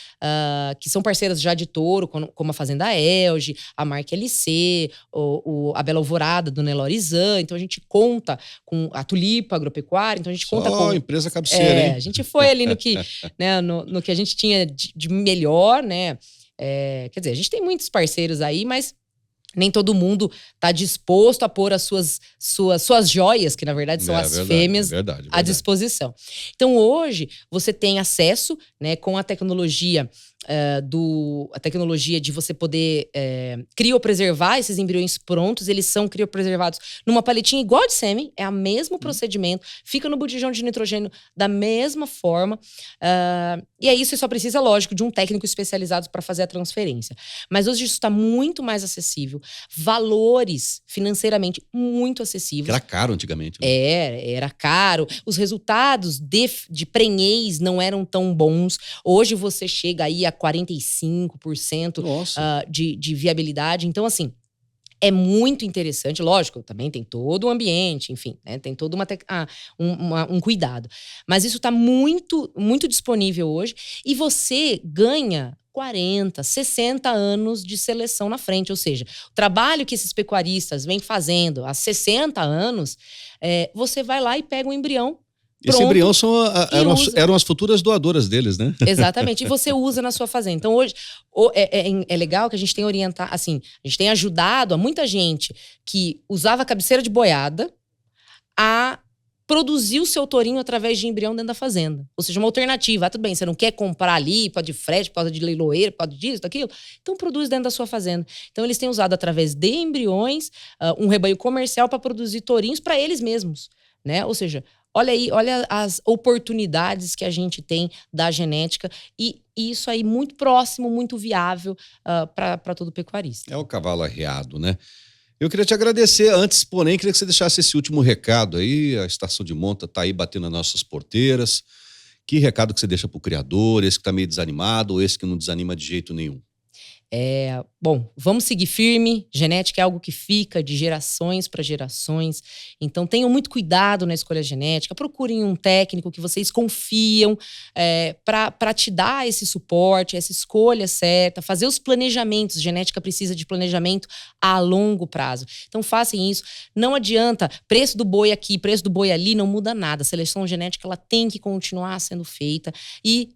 que são parceiras já de Touro, como a Fazenda Elge, a Marca LC, a Bela Alvorada, do Nelore Zan. Então a gente conta com a Tulipa Agropecuária, então a gente conta com... empresa cabeceira, hein? A gente foi ali no que, né, no que a gente tinha de melhor, né? Quer dizer, a gente tem muitos parceiros aí, mas nem todo mundo está disposto a pôr as suas joias, que na verdade são as fêmeas, à disposição. Então hoje você tem acesso, né, com a tecnologia a tecnologia de você poder criopreservar esses embriões prontos. Eles são criopreservados numa paletinha igual de sêmen, é o mesmo procedimento, fica no botijão de nitrogênio da mesma forma, e é isso, você só precisa, lógico, de um técnico especializado para fazer a transferência. Mas hoje isso está muito mais acessível, valores financeiramente muito acessíveis. Era caro antigamente, né? Era caro, os resultados de prenhez não eram tão bons. Hoje você chega aí a 45% de viabilidade. Então, assim, é muito interessante. Lógico, também tem todo o ambiente, enfim, né? Tem todo um cuidado. Mas isso está muito, muito disponível hoje. E você ganha 40, 60 anos de seleção na frente. Ou seja, o trabalho que esses pecuaristas vêm fazendo há 60 anos, você vai lá e pega um embrião. Esse embrião eram as futuras doadoras deles, né? Exatamente. E você usa na sua fazenda. Então, hoje, é legal que a gente tem orientado, assim, a gente tem ajudado a muita gente que usava cabeceira de boiada a produzir o seu tourinho através de embrião dentro da fazenda. Ou seja, uma alternativa. Tudo bem, você não quer comprar ali, pode de frete, pode de leiloeiro, pode disso, daquilo. Então, produz dentro da sua fazenda. Então, eles têm usado através de embriões, um rebanho comercial para produzir tourinhos para eles mesmos, né? Ou seja, olha aí, olha as oportunidades que a gente tem da genética e isso aí muito próximo, muito viável para todo pecuarista. É o cavalo arreado, né? Eu queria te agradecer antes, porém, queria que você deixasse esse último recado aí. A estação de monta está aí batendo nas nossas porteiras. Que recado que você deixa para o criador, esse que está meio desanimado ou esse que não desanima de jeito nenhum? Bom, vamos seguir firme. Genética é algo que fica de gerações para gerações. Então, tenham muito cuidado na escolha genética. Procurem um técnico que vocês confiam para te dar esse suporte, essa escolha certa, fazer os planejamentos. Genética precisa de planejamento a longo prazo. Então, façam isso. Não adianta preço do boi aqui, preço do boi ali, não muda nada. A seleção genética ela tem que continuar sendo feita e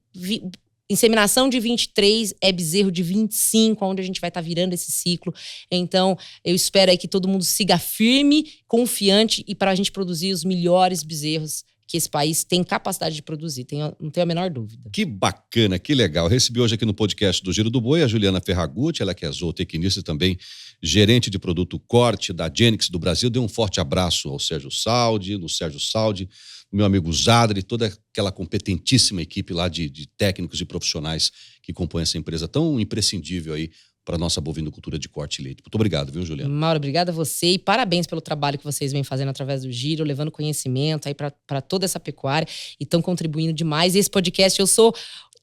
inseminação de 23 é bezerro de 25, onde a gente vai estar virando esse ciclo. Então, eu espero aí que todo mundo siga firme, confiante e para a gente produzir os melhores bezerros que esse país tem capacidade de produzir, não tenho a menor dúvida. Que bacana, que legal. Eu recebi hoje aqui no podcast do Giro do Boi a Juliana Ferragutti, ela que é zootecnista e também gerente de produto corte da Genix do Brasil. Dê um forte abraço ao Sérgio Saldi, meu amigo Zadri, toda aquela competentíssima equipe lá de técnicos e profissionais que compõem essa empresa tão imprescindível aí para a nossa bovinocultura de corte e leite. Muito obrigado, viu, Juliana? Mauro, obrigada a você e parabéns pelo trabalho que vocês vêm fazendo através do Giro, levando conhecimento aí para toda essa pecuária e estão contribuindo demais. E esse podcast, eu sou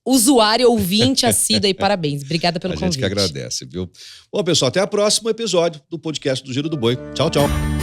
usuário, ouvinte assíduo aí, parabéns. Obrigada pelo convite. A gente que agradece, viu? Bom, pessoal, até o próximo episódio do podcast do Giro do Boi. Tchau, tchau.